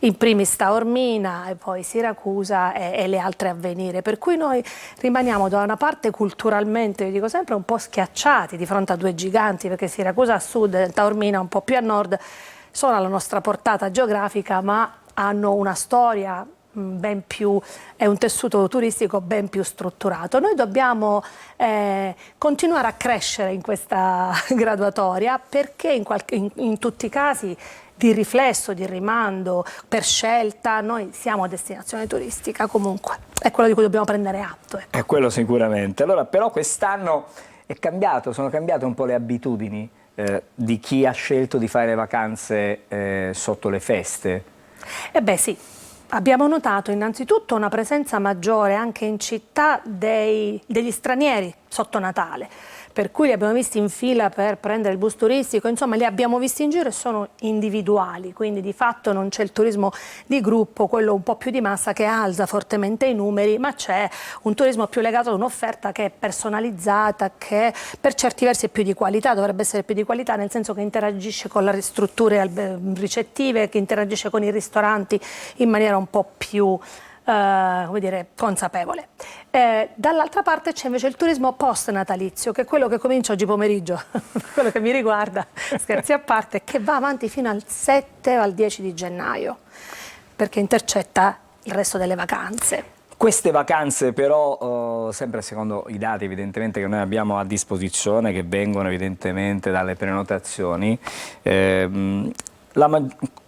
In primis Taormina e poi Siracusa e le altre a venire, per cui noi rimaniamo da una parte culturalmente, io dico sempre, un po' schiacciati di fronte a due giganti, perché Siracusa a sud e Taormina un po' più a nord sono alla nostra portata geografica, ma hanno una storia ben più, è un tessuto turistico ben più strutturato. Noi dobbiamo continuare a crescere in questa graduatoria, perché in tutti i casi di riflesso, di rimando, per scelta, noi siamo destinazione turistica comunque, è quello di cui dobbiamo prendere atto. Ecco. È quello sicuramente. Allora, però quest'anno è cambiato, sono cambiate un po' le abitudini di chi ha scelto di fare le vacanze sotto le feste. Beh sì. Abbiamo notato innanzitutto una presenza maggiore anche in città degli stranieri sotto Natale, per cui li abbiamo visti in fila per prendere il bus turistico, insomma li abbiamo visti in giro e sono individuali, quindi di fatto non c'è il turismo di gruppo, quello un po' più di massa che alza fortemente i numeri, ma c'è un turismo più legato ad un'offerta che è personalizzata, che per certi versi è più di qualità, dovrebbe essere più di qualità, nel senso che interagisce con le strutture ricettive, che interagisce con i ristoranti in maniera un po' più come dire, consapevole. Dall'altra parte c'è invece il turismo post-natalizio, che è quello che comincia oggi pomeriggio, quello che mi riguarda, scherzi a parte, che va avanti fino al 7 o al 10 di gennaio, perché intercetta il resto delle vacanze. Queste vacanze però, sempre secondo i dati evidentemente che noi abbiamo a disposizione, che vengono evidentemente dalle prenotazioni,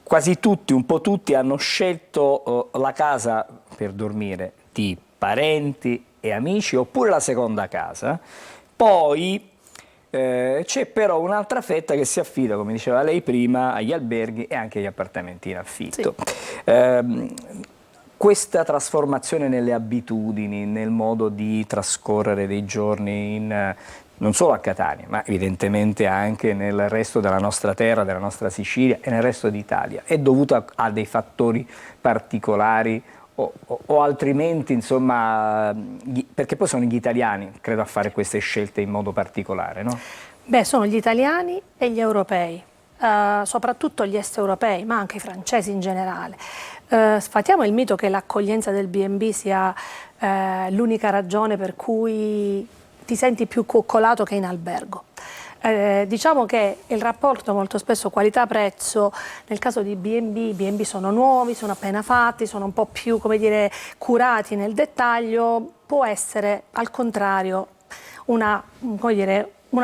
quasi tutti, un po' tutti hanno scelto la casa per dormire di parenti e amici oppure la seconda casa. Poi c'è però un'altra fetta che si affida, come diceva lei prima, agli alberghi e anche agli appartamenti in affitto. Sì. Questa trasformazione nelle abitudini, nel modo di trascorrere dei giorni non solo a Catania, ma evidentemente anche nel resto della nostra terra, della nostra Sicilia e nel resto d'Italia, è dovuta a dei fattori particolari o altrimenti, insomma, perché poi sono gli italiani, credo, a fare queste scelte in modo particolare, no? Beh, sono gli italiani e gli europei, soprattutto gli est europei, ma anche i francesi in generale. Sfatiamo il mito che l'accoglienza del B&B sia l'unica ragione per cui ti senti più coccolato che in albergo. Diciamo che il rapporto molto spesso qualità-prezzo, nel caso di B&B, i B&B sono nuovi, sono appena fatti, sono un po' più, come dire, curati nel dettaglio, può essere al contrario una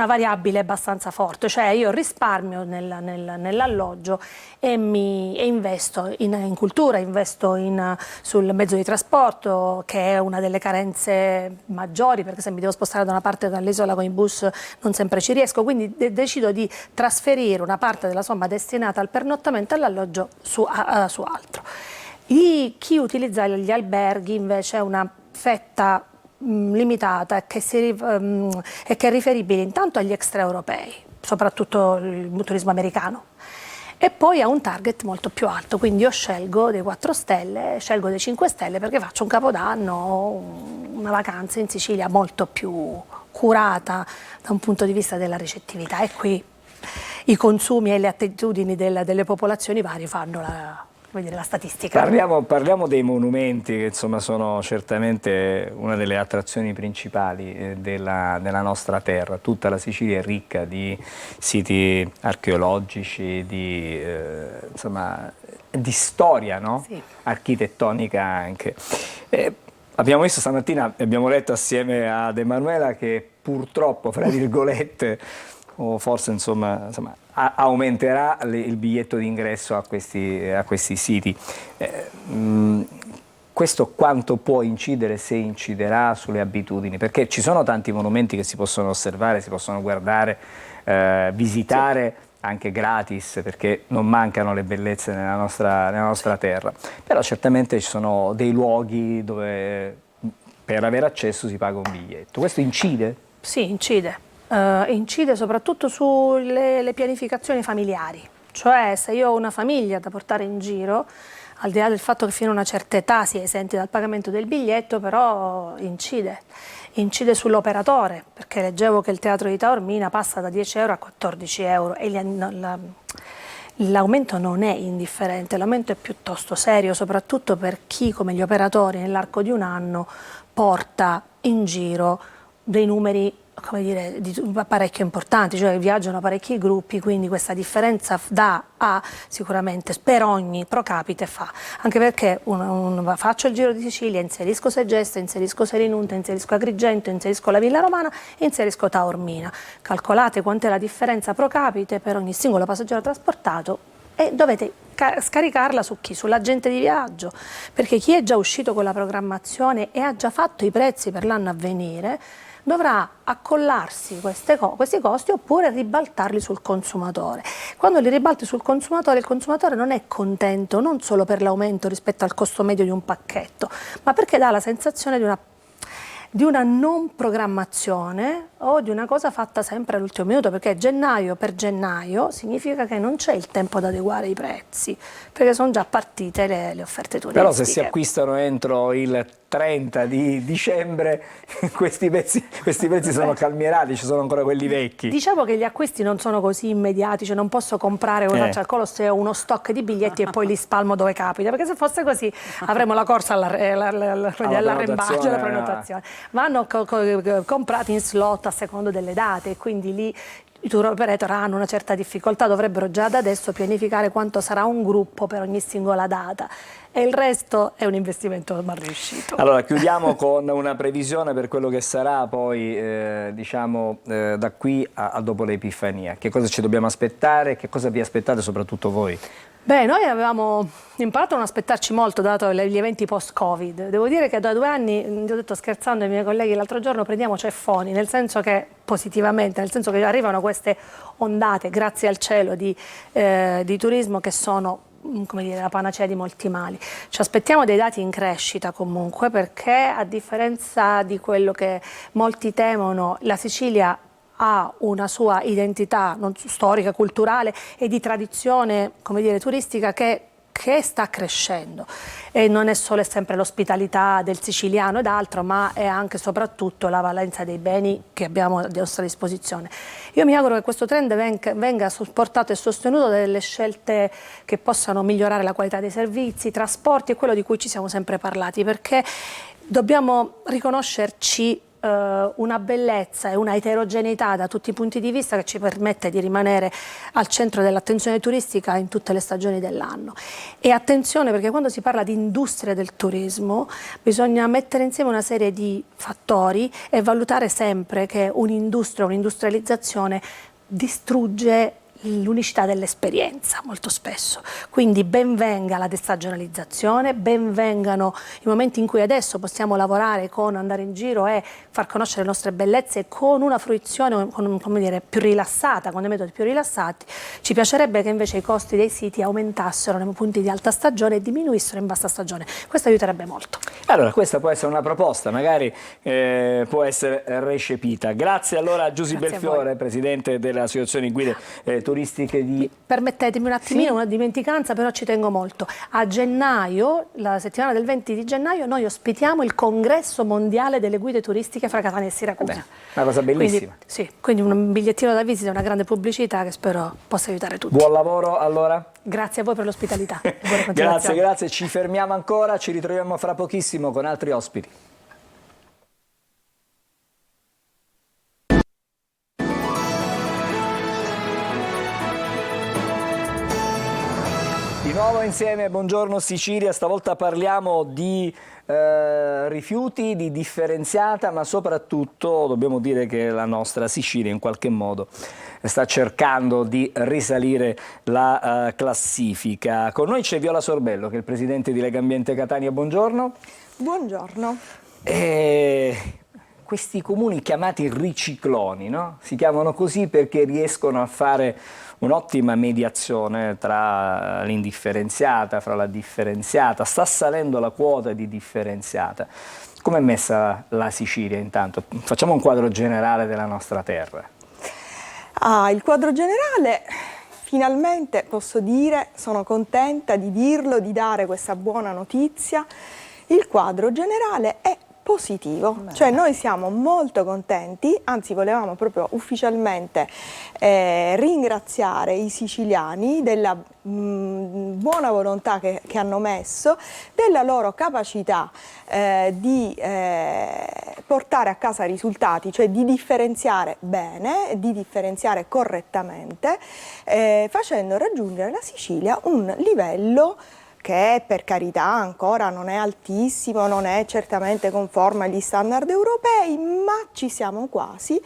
variabile abbastanza forte, cioè io risparmio nell'alloggio e investo in cultura, investo sul mezzo di trasporto, che è una delle carenze maggiori, perché se mi devo spostare da una parte dell'isola con i bus non sempre ci riesco, quindi decido di trasferire una parte della somma destinata al pernottamento e all'alloggio su altro. Chi utilizza gli alberghi invece è una fetta limitata e che è riferibile intanto agli extraeuropei, soprattutto il turismo americano, e poi a un target molto più alto. Quindi io scelgo dei 4 stelle, scelgo dei 5 stelle perché faccio un capodanno, una vacanza in Sicilia molto più curata da un punto di vista della ricettività, e qui i consumi e le attitudini delle popolazioni varie fanno la statistica. Parliamo dei monumenti che insomma sono certamente una delle attrazioni principali della nostra terra. Tutta la Sicilia è ricca di siti archeologici, di storia, no? Sì. Architettonica anche. Abbiamo visto stamattina, abbiamo letto assieme ad Emanuela che purtroppo, fra virgolette, o forse insomma aumenterà il biglietto d'ingresso a questi siti. Questo quanto può incidere, se inciderà, sulle abitudini? Perché ci sono tanti monumenti che si possono osservare, si possono guardare, visitare, sì, anche gratis, perché non mancano le bellezze nella nostra terra. Però certamente ci sono dei luoghi dove per avere accesso si paga un biglietto. Questo incide? Sì, incide. Incide soprattutto sulle pianificazioni familiari, cioè se io ho una famiglia da portare in giro, al di là del fatto che fino a una certa età si è esenti dal pagamento del biglietto, però incide sull'operatore, perché leggevo che il teatro di Taormina passa da 10 euro a 14 euro e l'aumento non è indifferente, l'aumento è piuttosto serio, soprattutto per chi come gli operatori nell'arco di un anno porta in giro dei numeri, come dire, parecchio importanti, cioè viaggiano parecchi gruppi, quindi questa differenza sicuramente per ogni pro capite anche perché faccio il Giro di Sicilia, inserisco Segesta, inserisco Selinunte, inserisco Agrigento, inserisco la Villa Romana, inserisco Taormina. Calcolate quant'è la differenza pro capite per ogni singolo passeggero trasportato e dovete scaricarla su chi? Sull'agente di viaggio, perché chi è già uscito con la programmazione e ha già fatto i prezzi per l'anno a venire dovrà accollarsi questi costi oppure ribaltarli sul consumatore. Quando li ribalti sul consumatore, il consumatore non è contento non solo per l'aumento rispetto al costo medio di un pacchetto, ma perché dà la sensazione di una non programmazione o di una cosa fatta sempre all'ultimo minuto, perché gennaio per gennaio significa che non c'è il tempo ad adeguare i prezzi, perché sono già partite le offerte turistiche. Però se si acquistano entro il 30 di dicembre questi prezzi sono calmierati, ci sono ancora quelli vecchi. Diciamo che gli acquisti non sono così immediati, cioè non posso comprare come faccio al Colosseo uno stock di biglietti e poi li spalmo dove capita, perché se fosse così avremmo la corsa all'arrembaggio, alla prenotazione. Vanno comprati in slot a secondo delle date, quindi lì i tour operator hanno una certa difficoltà, dovrebbero già da adesso pianificare quanto sarà un gruppo per ogni singola data e il resto è un investimento mal riuscito. Allora chiudiamo con una previsione per quello che sarà poi da qui a dopo l'Epifania. Che cosa ci dobbiamo aspettare? Che cosa vi aspettate soprattutto voi? Beh, noi avevamo imparato a non aspettarci molto dato gli eventi post-Covid. Devo dire che da 2 anni, vi ho detto scherzando ai miei colleghi l'altro giorno, prendiamo ceffoni, nel senso che positivamente, nel senso che arrivano queste ondate, grazie al cielo, di turismo che sono, come dire, la panacea di molti mali. Ci aspettiamo dei dati in crescita comunque, perché a differenza di quello che molti temono, la Sicilia ha una sua identità storica, culturale e di tradizione, come dire, turistica che sta crescendo, e non è solo e sempre l'ospitalità del siciliano ed altro, ma è anche e soprattutto la valenza dei beni che abbiamo a nostra disposizione. Io mi auguro che questo trend venga supportato e sostenuto da delle scelte che possano migliorare la qualità dei servizi, i trasporti, e quello di cui ci siamo sempre parlati, perché dobbiamo riconoscerci una bellezza e una eterogeneità da tutti i punti di vista che ci permette di rimanere al centro dell'attenzione turistica in tutte le stagioni dell'anno. E attenzione, perché quando si parla di industria del turismo bisogna mettere insieme una serie di fattori e valutare sempre che un'industria, un'industrializzazione distrugge l'unicità dell'esperienza molto spesso. Quindi ben venga la destagionalizzazione, ben vengano i momenti in cui adesso possiamo lavorare con andare in giro e far conoscere le nostre bellezze con una fruizione come dire, più rilassata, con dei metodi più rilassati. Ci piacerebbe che invece i costi dei siti aumentassero nei punti di alta stagione e diminuissero in bassa stagione. Questo aiuterebbe molto. Allora, questa può essere una proposta, magari può essere recepita. Grazie allora a Giusy Belfiore, presidente dell'Associazione Guide Turistiche di... Permettetemi un attimino, una dimenticanza, però ci tengo molto. A gennaio, la settimana del 20 di gennaio, noi ospitiamo il Congresso Mondiale delle Guide Turistiche fra Catania e Siracusa. Una cosa bellissima. Quindi un bigliettino da visita, una grande pubblicità che spero possa aiutare tutti. Buon lavoro allora. Grazie a voi per l'ospitalità. Grazie, ci fermiamo ancora, ci ritroviamo fra pochissimo con altri ospiti. Di nuovo insieme, buongiorno Sicilia, stavolta parliamo di rifiuti, di differenziata, ma soprattutto dobbiamo dire che la nostra Sicilia in qualche modo sta cercando di risalire la classifica. Con noi c'è Viola Sorbello, che è il presidente di Lega Ambiente Catania, buongiorno. Buongiorno. Questi comuni chiamati ricicloni, no? Si chiamano così perché riescono a fare un'ottima mediazione tra l'indifferenziata, fra la differenziata. Sta salendo la quota di differenziata. Com'è messa la Sicilia intanto? Facciamo un quadro generale della nostra terra. Il quadro generale, finalmente posso dire, sono contenta di dirlo, di dare questa buona notizia. Il quadro generale è positivo, cioè noi siamo molto contenti, anzi volevamo proprio ufficialmente ringraziare i siciliani della buona volontà che hanno messo, della loro capacità di portare a casa risultati, cioè di differenziare bene, di differenziare correttamente, facendo raggiungere alla Sicilia un livello che per carità ancora non è altissimo, non è certamente conforme agli standard europei, ma ci siamo quasi,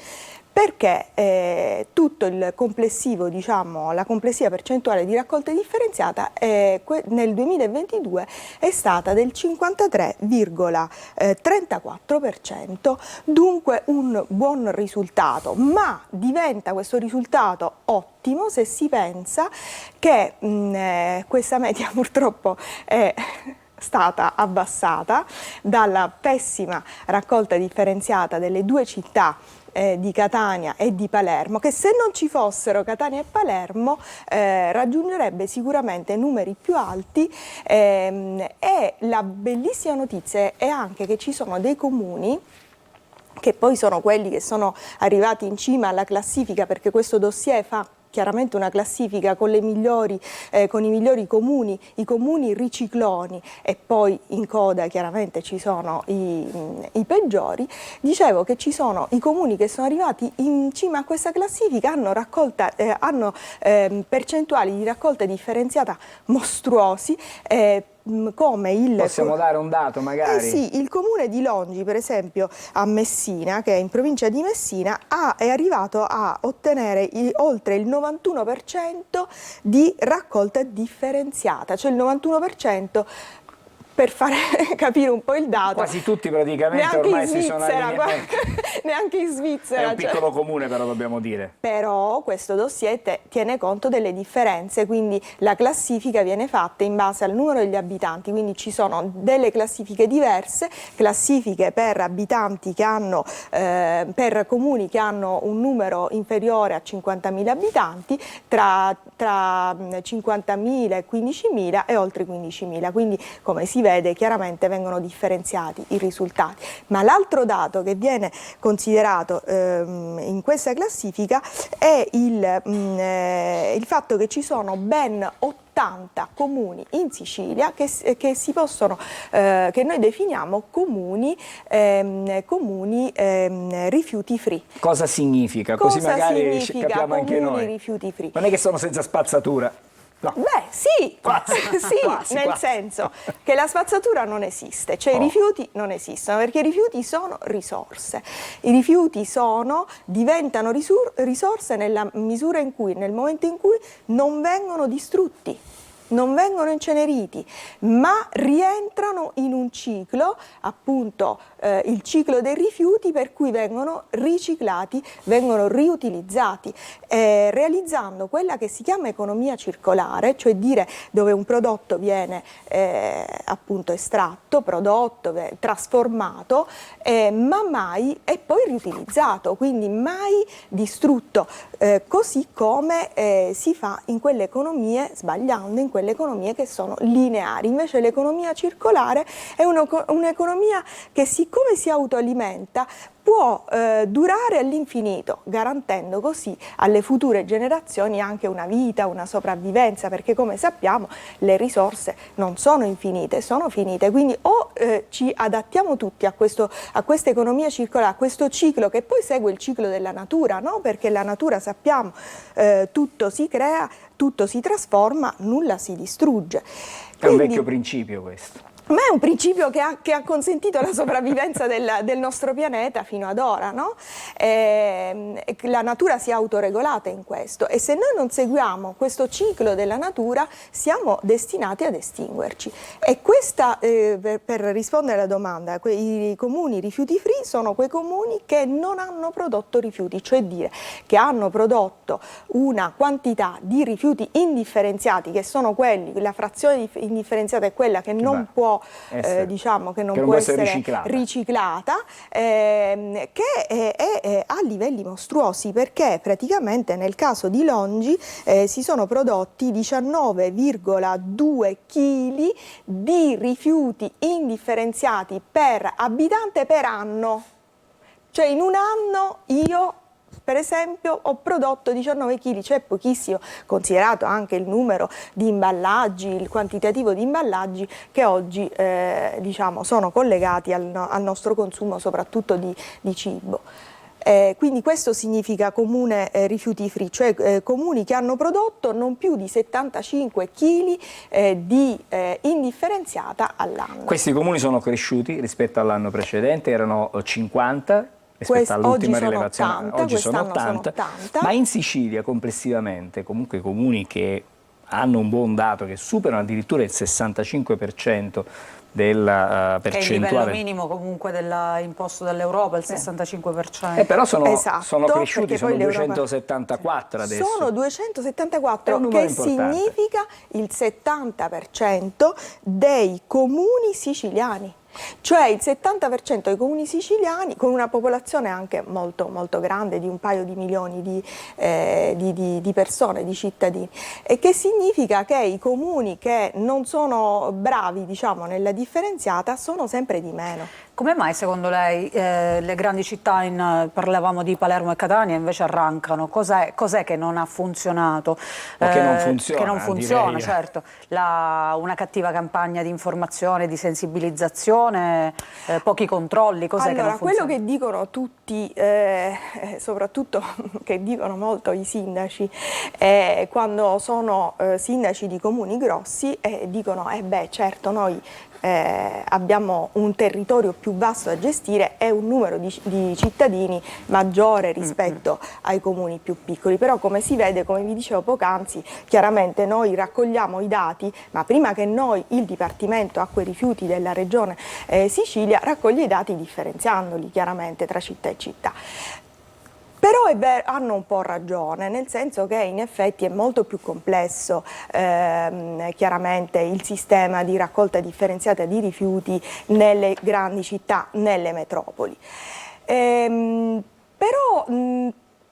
perché tutto il complessivo, diciamo, la complessiva percentuale di raccolta differenziata nel 2022 è stata del 53,34%, dunque un buon risultato, ma diventa questo risultato ottimo se si pensa che questa media purtroppo è stata abbassata dalla pessima raccolta differenziata delle due città di Catania e di Palermo, che se non ci fossero Catania e Palermo raggiungerebbe sicuramente numeri più alti, e la bellissima notizia è anche che ci sono dei comuni che poi sono quelli che sono arrivati in cima alla classifica, perché questo dossier fa chiaramente una classifica con i migliori comuni, i comuni ricicloni, e poi in coda chiaramente ci sono i peggiori. Dicevo che ci sono i comuni che sono arrivati in cima a questa classifica, hanno percentuali di raccolta differenziata mostruosi, come il... Possiamo dare un dato magari? Sì, il comune di Longi, per esempio, a Messina, che è in provincia di Messina, è arrivato a ottenere oltre il 91% di raccolta differenziata, cioè il 91%. Per fare capire un po' il dato. Quasi tutti praticamente ormai si sono alineati. Neanche in Svizzera. È un piccolo comune, però dobbiamo dire. Però questo dossier tiene conto delle differenze, quindi la classifica viene fatta in base al numero degli abitanti, quindi ci sono delle classifiche diverse, classifiche per abitanti che hanno, per comuni che hanno un numero inferiore a 50.000 abitanti, tra 50.000 e 15.000 e oltre 15.000, quindi come si vede chiaramente vengono differenziati i risultati. Ma l'altro dato che viene considerato in questa classifica è il fatto che ci sono ben 80 comuni in Sicilia che si possono, che noi definiamo comuni rifiuti free. Cosa significa? Così magari capiamo anche noi. Rifiuti free. Non è che sono senza spazzatura. No. Beh, sì, sì, quasi. nel senso che la spazzatura non esiste, cioè i rifiuti non esistono, perché i rifiuti sono risorse. I rifiuti diventano risorse nella misura in cui, nel momento in cui non vengono distrutti, non vengono inceneriti, ma rientrano in un ciclo, appunto il ciclo dei rifiuti, per cui vengono riciclati, vengono riutilizzati, realizzando quella che si chiama economia circolare, cioè dire dove un prodotto viene appunto estratto, prodotto, trasformato, ma mai e poi riutilizzato, quindi mai distrutto, così come si fa in quelle economie, sbagliando, in quelle economie che sono lineari. Invece l'economia circolare è un'economia che, siccome si autoalimenta, può durare all'infinito, garantendo così alle future generazioni anche una vita, una sopravvivenza, perché come sappiamo le risorse non sono infinite, sono finite. Quindi o ci adattiamo tutti a questa economia circolare, a questo ciclo che poi segue il ciclo della natura, no? Perché la natura, sappiamo, tutto si crea, tutto si trasforma, nulla si distrugge. È un vecchio principio questo. Ma è un principio che ha consentito la sopravvivenza del nostro pianeta fino ad ora, no? La natura si è autoregolata in questo, e se noi non seguiamo questo ciclo della natura siamo destinati ad estinguerci. E questa, per rispondere alla domanda, i comuni rifiuti free sono quei comuni che non hanno prodotto rifiuti, cioè dire che hanno prodotto una quantità di rifiuti indifferenziati, che sono quelli, la frazione indifferenziata è quella che non può diciamo che non può essere riciclata, che è a livelli mostruosi, perché praticamente nel caso di Longi si sono prodotti 19,2 kg di rifiuti indifferenziati per abitante per anno. Cioè in un anno io, per esempio, ho prodotto 19 kg, cioè pochissimo, considerato anche il numero di imballaggi, il quantitativo di imballaggi che oggi diciamo, sono collegati al nostro consumo, soprattutto di cibo. Quindi questo significa comune rifiuti free, cioè comuni che hanno prodotto non più di 75 kg di indifferenziata all'anno. Questi comuni sono cresciuti rispetto all'anno precedente, erano 50 rispetto all'ultima rilevazione, oggi sono 80, ma in Sicilia complessivamente, comunque comuni che hanno un buon dato, che superano addirittura il 65% della percentuale. Che è il livello minimo comunque imposto dall'Europa, il 65%. Però sono cresciuti, sono 274 adesso. Sono 274, che significa il 70% dei comuni siciliani. Cioè il 70% dei comuni siciliani, con una popolazione anche molto, molto grande, di un paio di milioni di persone, di cittadini, e che significa che i comuni che non sono bravi, diciamo, nella differenziata sono sempre di meno. Come mai secondo lei le grandi città, parlavamo di Palermo e Catania, invece arrancano? Cos'è che non ha funzionato? O che non funziona? Che non funziona, certo. Una cattiva campagna di informazione, di sensibilizzazione, pochi controlli, cos'è che non funziona? Quello che dicono tutti, soprattutto che dicono molto i sindaci, quando sono sindaci di comuni grossi, dicono, beh certo noi abbiamo un territorio più vasto da gestire e un numero di cittadini maggiore rispetto ai comuni più piccoli, però come si vede, come vi dicevo poc'anzi, chiaramente noi raccogliamo i dati, ma prima che noi, il Dipartimento Acque e Rifiuti della Regione Sicilia, raccoglie i dati differenziandoli chiaramente tra città e città. Però hanno un po' ragione, nel senso che in effetti è molto più complesso chiaramente il sistema di raccolta differenziata di rifiuti nelle grandi città, nelle metropoli. Però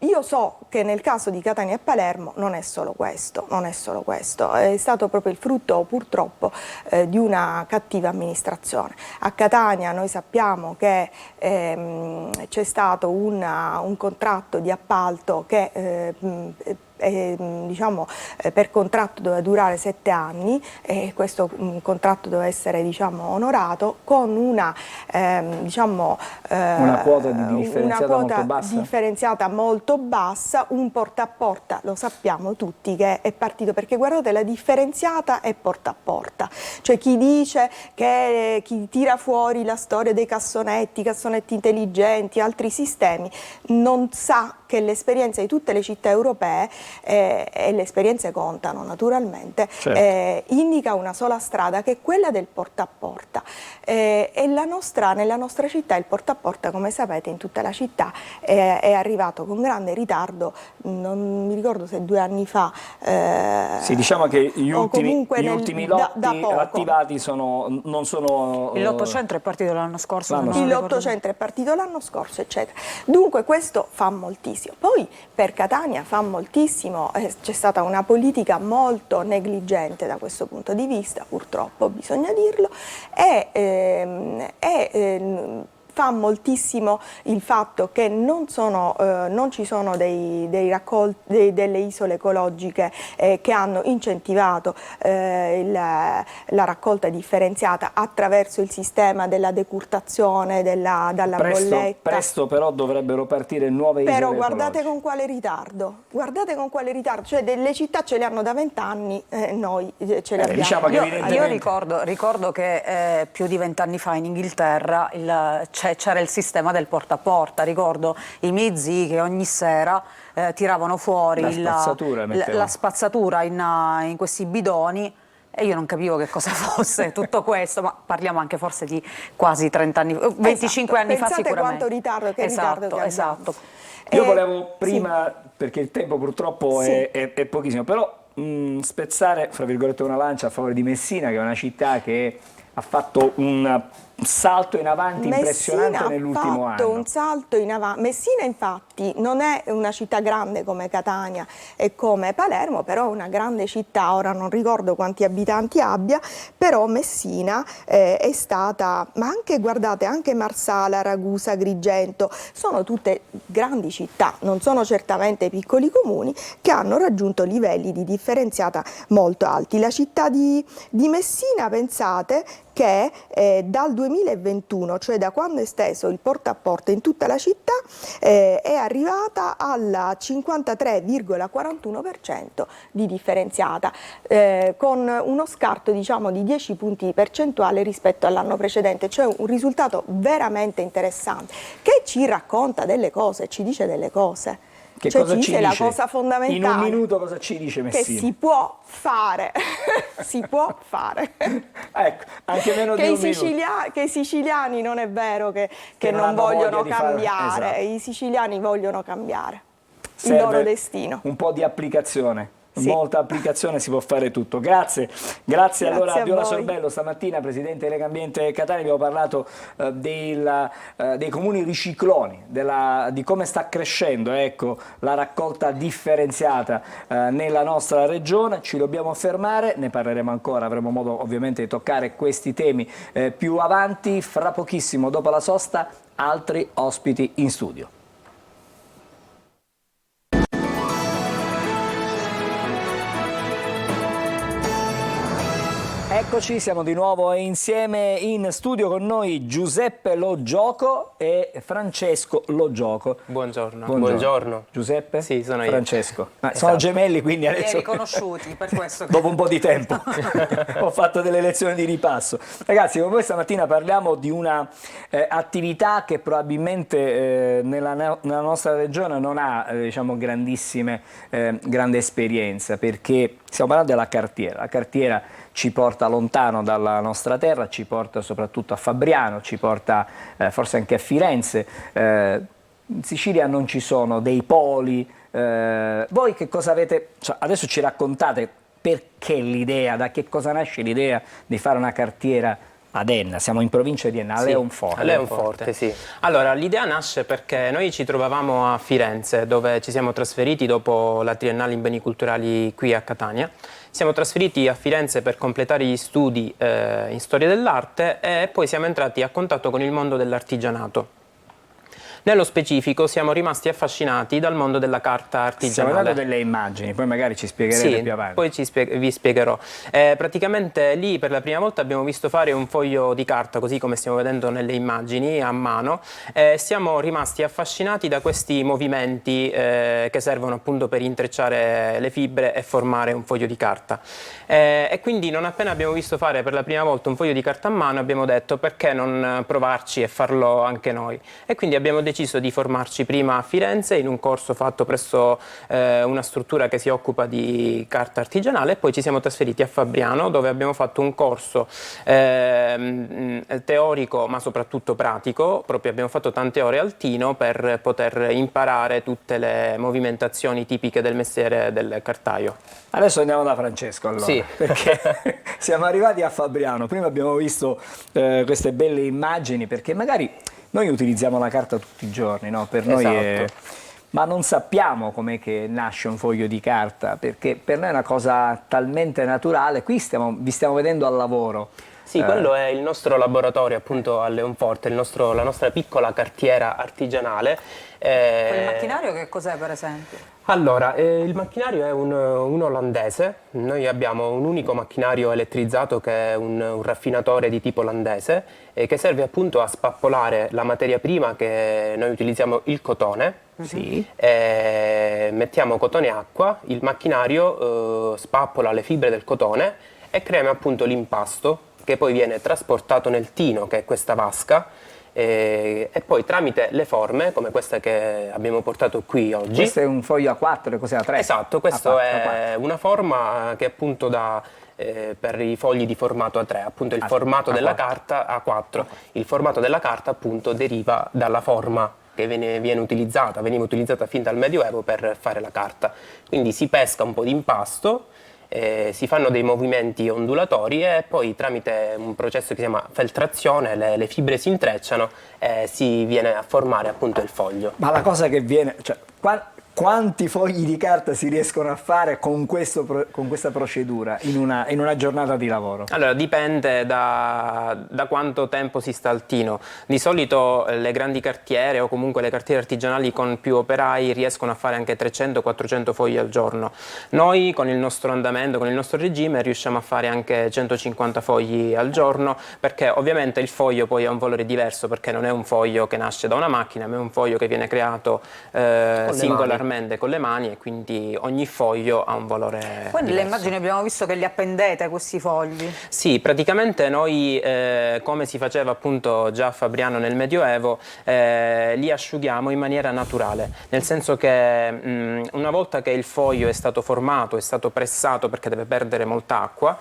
io so che nel caso di Catania e Palermo non è solo questo, è stato proprio il frutto purtroppo di una cattiva amministrazione. A Catania noi sappiamo che c'è stato un contratto di appalto che diciamo, per contratto doveva durare 7 anni e questo contratto doveva essere, diciamo, onorato con una, diciamo, una quota molto bassa. Differenziata molto bassa, un porta a porta, lo sappiamo tutti che è partito, perché guardate, la differenziata è porta a porta, cioè chi dice che chi tira fuori la storia dei cassonetti intelligenti, altri sistemi, non sa che l'esperienza di tutte le città europee, e le esperienze contano naturalmente, certo, indica una sola strada, che è quella del porta a porta, e nella nostra città il porta a porta, come sapete, in tutta la città è arrivato con grande ritardo, non mi ricordo se 2 anni fa. Sì, diciamo che gli ultimi lotti attivati non sono... Il lotto centro è partito l'anno scorso. Il lotto centro è partito l'anno scorso, eccetera. Dunque questo fa moltissimo. Poi per Catania fa moltissimo, c'è stata una politica molto negligente da questo punto di vista, purtroppo bisogna dirlo, fa moltissimo il fatto che non ci sono delle isole ecologiche che hanno incentivato la raccolta differenziata attraverso il sistema della decurtazione dalla bolletta. Presto però dovrebbero partire nuove isole però ecologiche. Guardate con quale ritardo, cioè delle città ce le hanno da 20 anni, noi ce le abbiamo. Diciamo che io ricordo che più di 20 anni fa in Inghilterra c'era il sistema del porta a porta, ricordo i miei zii che ogni sera tiravano fuori la spazzatura in questi bidoni, e io non capivo che cosa fosse tutto questo, ma parliamo anche forse di quasi 30 anni, 25 anni fa sicuramente. Quanto ritardo, che ritardo che esatto. Io volevo prima, perché il tempo purtroppo è pochissimo, però spezzare, fra virgolette, una lancia a favore di Messina, che è una città che ha fatto un salto in avanti impressionante nell'ultimo anno. Un salto in avanti. Messina infatti non è una città grande come Catania e come Palermo, però è una grande città, ora non ricordo quanti abitanti abbia, però Messina è stata, ma anche, guardate, anche Marsala, Ragusa, Agrigento, sono tutte grandi città, non sono certamente piccoli comuni, che hanno raggiunto livelli di differenziata molto alti. La città di Messina, pensate che dal 2021, cioè da quando è steso il porta a porta in tutta la città, è arrivata al 53,41% di differenziata, con uno scarto, diciamo, di 10 punti percentuali rispetto all'anno precedente, cioè un risultato veramente interessante che ci racconta delle cose, ci dice delle cose. Che cioè, cosa ci dice? La cosa fondamentale. In un minuto cosa ci dice Messina? Che si può fare, si può fare. Ecco, anche meno di un minuto. Che i siciliani non è vero che non hanno vogliono voglia cambiare, esatto. I siciliani vogliono cambiare Serve il loro destino. Un po' di applicazione. Sì. Molta applicazione, si può fare tutto. Grazie allora a Viola Sorbello. Stamattina, Presidente di Legambiente Catania, abbiamo parlato dei comuni ricicloni, di come sta crescendo la raccolta differenziata nella nostra regione. Ci dobbiamo fermare, ne parleremo ancora, avremo modo ovviamente di toccare questi temi più avanti. Fra pochissimo, dopo la sosta, altri ospiti in studio. Eccoci, siamo di nuovo insieme in studio con noi Giuseppe Lo Gioco e Francesco Lo Gioco. Buongiorno. Giuseppe? Sì, sono io. Francesco. Esatto. Sono gemelli, quindi Li adesso... hai riconosciuti per questo. Dopo un po' di tempo ho fatto delle lezioni di ripasso. Ragazzi, con voi stamattina parliamo di una attività che probabilmente nella nostra regione non ha grande esperienza, perché stiamo parlando della cartiera. La cartiera ci porta lontano dalla nostra terra, ci porta soprattutto a Fabriano, ci porta forse anche a Firenze. In Sicilia non ci sono dei poli. Voi che cosa avete? Adesso ci raccontate perché l'idea, da che cosa nasce l'idea di fare una cartiera ad Enna, siamo in provincia di Enna, a Leonforte. A Leonforte, sì. Allora, l'idea nasce perché noi ci trovavamo a Firenze, dove ci siamo trasferiti dopo la triennale in beni culturali qui a Catania. Siamo trasferiti a Firenze per completare gli studi in storia dell'arte e poi siamo entrati a contatto con il mondo dell'artigianato. Nello specifico siamo rimasti affascinati dal mondo della carta artigianale. Stiamo dando delle immagini, poi magari ci spiegherete più avanti. Poi vi spiegherò. Praticamente lì per la prima volta abbiamo visto fare un foglio di carta, così come stiamo vedendo nelle immagini, a mano. Siamo rimasti affascinati da questi movimenti che servono appunto per intrecciare le fibre e formare un foglio di carta. E quindi non appena abbiamo visto fare per la prima volta un foglio di carta a mano abbiamo detto perché non provarci e farlo anche noi. E quindi abbiamo deciso di formarci prima a Firenze in un corso fatto presso una struttura che si occupa di carta artigianale e poi ci siamo trasferiti a Fabriano dove abbiamo fatto un corso teorico ma soprattutto pratico, proprio abbiamo fatto tante ore al tino per poter imparare tutte le movimentazioni tipiche del mestiere del cartaio. Adesso andiamo da Francesco allora, sì. Perché siamo arrivati a Fabriano, prima abbiamo visto queste belle immagini, perché magari noi utilizziamo la carta tutti i giorni, no? Per noi ma non sappiamo com'è che nasce un foglio di carta, perché per noi è una cosa talmente naturale. Qui vi stiamo vedendo al lavoro. Sì, quello è il nostro laboratorio appunto a Leonforte, la nostra piccola cartiera artigianale. Quel macchinario che cos'è per esempio? Allora, il macchinario è un olandese, noi abbiamo un unico macchinario elettrizzato che è un raffinatore di tipo olandese che serve appunto a spappolare la materia prima che noi utilizziamo, il cotone. Sì. Mettiamo cotone e acqua, il macchinario spappola le fibre del cotone e crea appunto l'impasto che poi viene trasportato nel tino, che è questa vasca, e poi tramite le forme come questa che abbiamo portato qui oggi. Questo è un foglio A4, cos'è A3? Esatto, questo è una forma che appunto dà per i fogli di formato A3, appunto il formato della carta A4. Il formato della carta appunto deriva dalla forma che veniva utilizzata fin dal Medioevo per fare la carta. Quindi si pesca un po' di impasto, si fanno dei movimenti ondulatori e poi tramite un processo che si chiama feltrazione le fibre si intrecciano e si viene a formare appunto il foglio. Ma la cosa che viene, cioè, quanti fogli di carta si riescono a fare con questa procedura in una giornata di lavoro? Allora dipende da quanto tempo si sta al tino. Di solito le grandi cartiere o comunque le cartiere artigianali con più operai riescono a fare anche 300-400 fogli al giorno. Noi con il nostro andamento, con il nostro regime riusciamo a fare anche 150 fogli al giorno, perché ovviamente il foglio poi ha un valore diverso, perché non è un foglio che nasce da una macchina, ma è un foglio che viene creato singolarmente con le mani e quindi ogni foglio ha un valore Poi nelle diverso. immagini abbiamo visto che li appendete questi fogli. Sì, praticamente noi come si faceva appunto già a Fabriano nel Medioevo li asciughiamo in maniera naturale, nel senso che una volta che il foglio è stato formato, è stato pressato perché deve perdere molta acqua,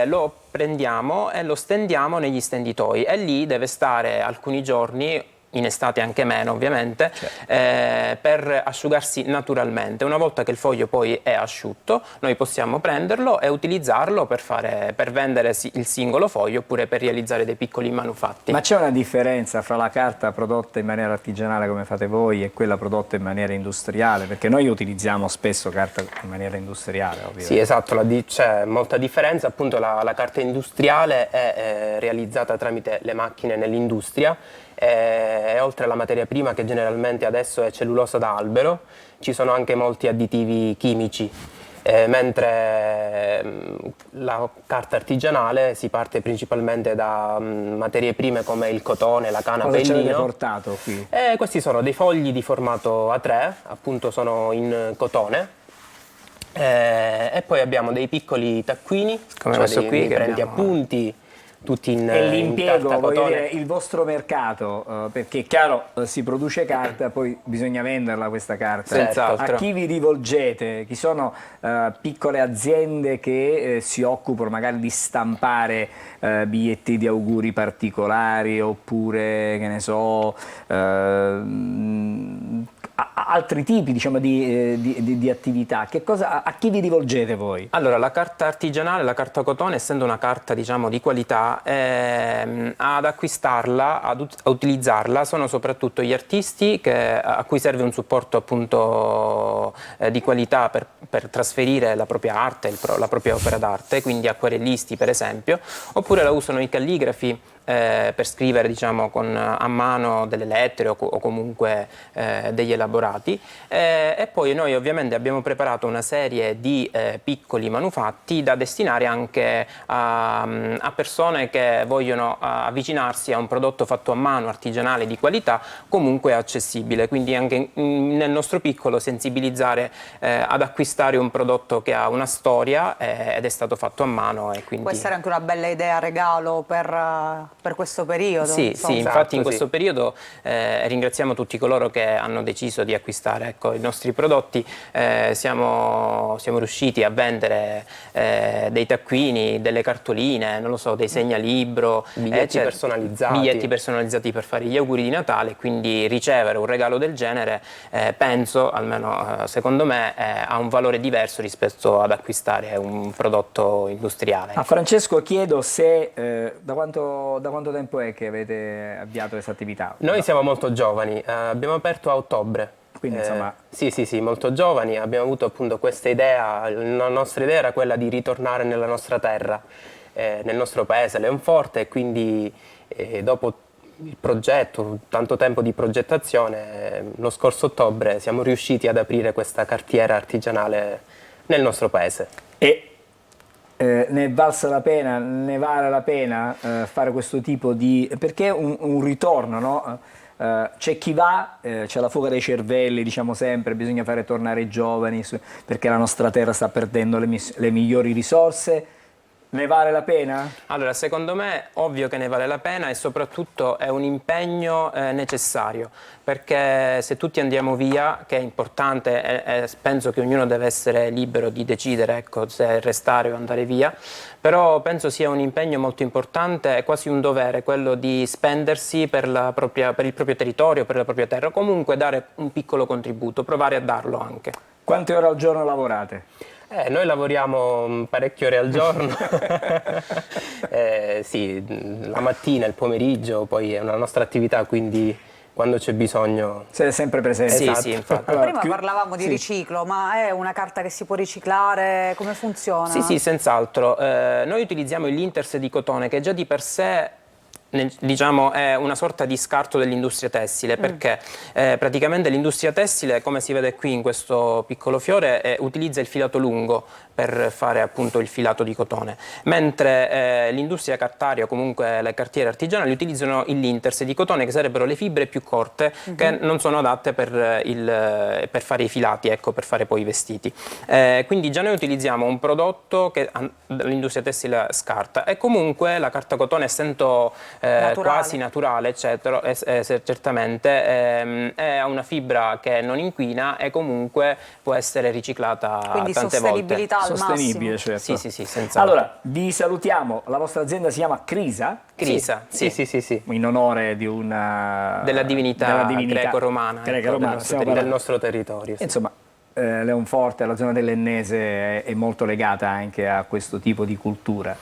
lo prendiamo e lo stendiamo negli stenditoi e lì deve stare alcuni giorni, in estate anche meno ovviamente, per asciugarsi naturalmente. Una volta che il foglio poi è asciutto noi possiamo prenderlo e utilizzarlo per vendere il singolo foglio oppure per realizzare dei piccoli manufatti. Ma c'è una differenza fra la carta prodotta in maniera artigianale come fate voi e quella prodotta in maniera industriale? Perché noi utilizziamo spesso carta in maniera industriale, ovviamente. Sì, esatto, c'è molta differenza. Appunto la carta industriale è realizzata tramite le macchine nell'industria e oltre alla materia prima, che generalmente adesso è cellulosa da albero, ci sono anche molti additivi chimici, mentre la carta artigianale si parte principalmente da materie prime come il cotone, la canapa e il lino. Cosa ci avete portato qui? Questi sono dei fogli di formato A3, appunto sono in cotone. E poi abbiamo dei piccoli taccuini, come questo qui, che prendi appunti, tutti in e l'impiego, carta voglio cotone. dire, il vostro mercato, perché è chiaro si produce carta, poi bisogna venderla questa carta. Senz'altro. A chi vi rivolgete? Chi sono piccole aziende che si occupano magari di stampare biglietti di auguri particolari oppure, che ne so, altri tipi, diciamo, di attività? A chi vi rivolgete voi? Allora, la carta artigianale, la carta cotone, essendo una carta, diciamo, di qualità, ad acquistarla, a utilizzarla sono soprattutto gli artisti a cui serve un supporto appunto di qualità per trasferire la propria arte, la propria opera d'arte, quindi acquarellisti per esempio, oppure la usano i calligrafi per scrivere, diciamo, a mano delle lettere o comunque degli elaborati, e poi noi ovviamente abbiamo preparato una serie di piccoli manufatti da destinare anche a persone che vogliono avvicinarsi a un prodotto fatto a mano, artigianale, di qualità, comunque accessibile, quindi anche nel nostro piccolo sensibilizzare ad acquistare un prodotto che ha una storia ed è stato fatto a mano. E quindi... Può essere anche una bella idea regalo per questo periodo. Sì, insomma. sì, infatti in questo periodo ringraziamo tutti coloro che hanno deciso di acquistare, ecco, i nostri prodotti. Siamo riusciti a vendere dei taccuini, delle cartoline, non lo so, dei segnalibro, biglietti personalizzati per fare gli auguri di Natale, quindi ricevere un regalo del genere penso, almeno secondo me, ha un valore diverso rispetto ad acquistare un prodotto industriale. A Francesco chiedo se da quanto tempo è che avete avviato questa attività? Noi siamo molto giovani, abbiamo aperto a ottobre. Quindi insomma... Sì, molto giovani, abbiamo avuto appunto questa idea, la nostra idea era quella di ritornare nella nostra terra, nel nostro paese, Leonforte, e quindi dopo il progetto, tanto tempo di progettazione, lo scorso ottobre siamo riusciti ad aprire questa cartiera artigianale nel nostro paese. E ne vale la pena fare questo tipo di... perché un ritorno, no? C'è chi va, c'è la fuga dei cervelli, diciamo sempre, bisogna fare tornare i giovani perché la nostra terra sta perdendo le migliori risorse. Ne vale la pena? Allora, secondo me ovvio che ne vale la pena e soprattutto è un impegno necessario, perché se tutti andiamo via, che è importante, penso che ognuno deve essere libero di decidere, ecco, se restare o andare via, però penso sia un impegno molto importante, è quasi un dovere quello di spendersi per il proprio territorio, per la propria terra, comunque dare un piccolo contributo, provare a darlo anche. Quante ore al giorno lavorate? Noi lavoriamo parecchie ore al giorno, sì, la mattina, il pomeriggio, poi è una nostra attività, quindi quando c'è bisogno... Siete sempre presenti. Sì, esatto. sì, infatti. Prima parlavamo di riciclo, ma è una carta che si può riciclare? Come funziona? Sì, senz'altro. Noi utilizziamo il Linters di cotone, che già di per sé... diciamo è una sorta di scarto dell'industria tessile, perché praticamente l'industria tessile, come si vede qui in questo piccolo fiore, utilizza il filato lungo per fare appunto il filato di cotone, mentre l'industria cartaria o comunque le cartiere artigianali utilizzano il Linters di cotone, che sarebbero le fibre più corte che non sono adatte per fare i filati, ecco, per fare poi i vestiti. Quindi già noi utilizziamo un prodotto che l'industria tessile scarta, e comunque la carta cotone, essendo quasi naturale, eccetera, certamente è una fibra che non inquina e comunque può essere riciclata. Quindi tante sostenibilità volte. al Sostenibile, massimo. certo. Sì, senz'altro. Allora, vi salutiamo, la vostra azienda si chiama Crisa? Crisa, sì. In onore di della divinità greco-romana, del nostro territorio. Sì. Insomma, Leonforte, la zona dell'Ennese è molto legata anche a questo tipo di cultura.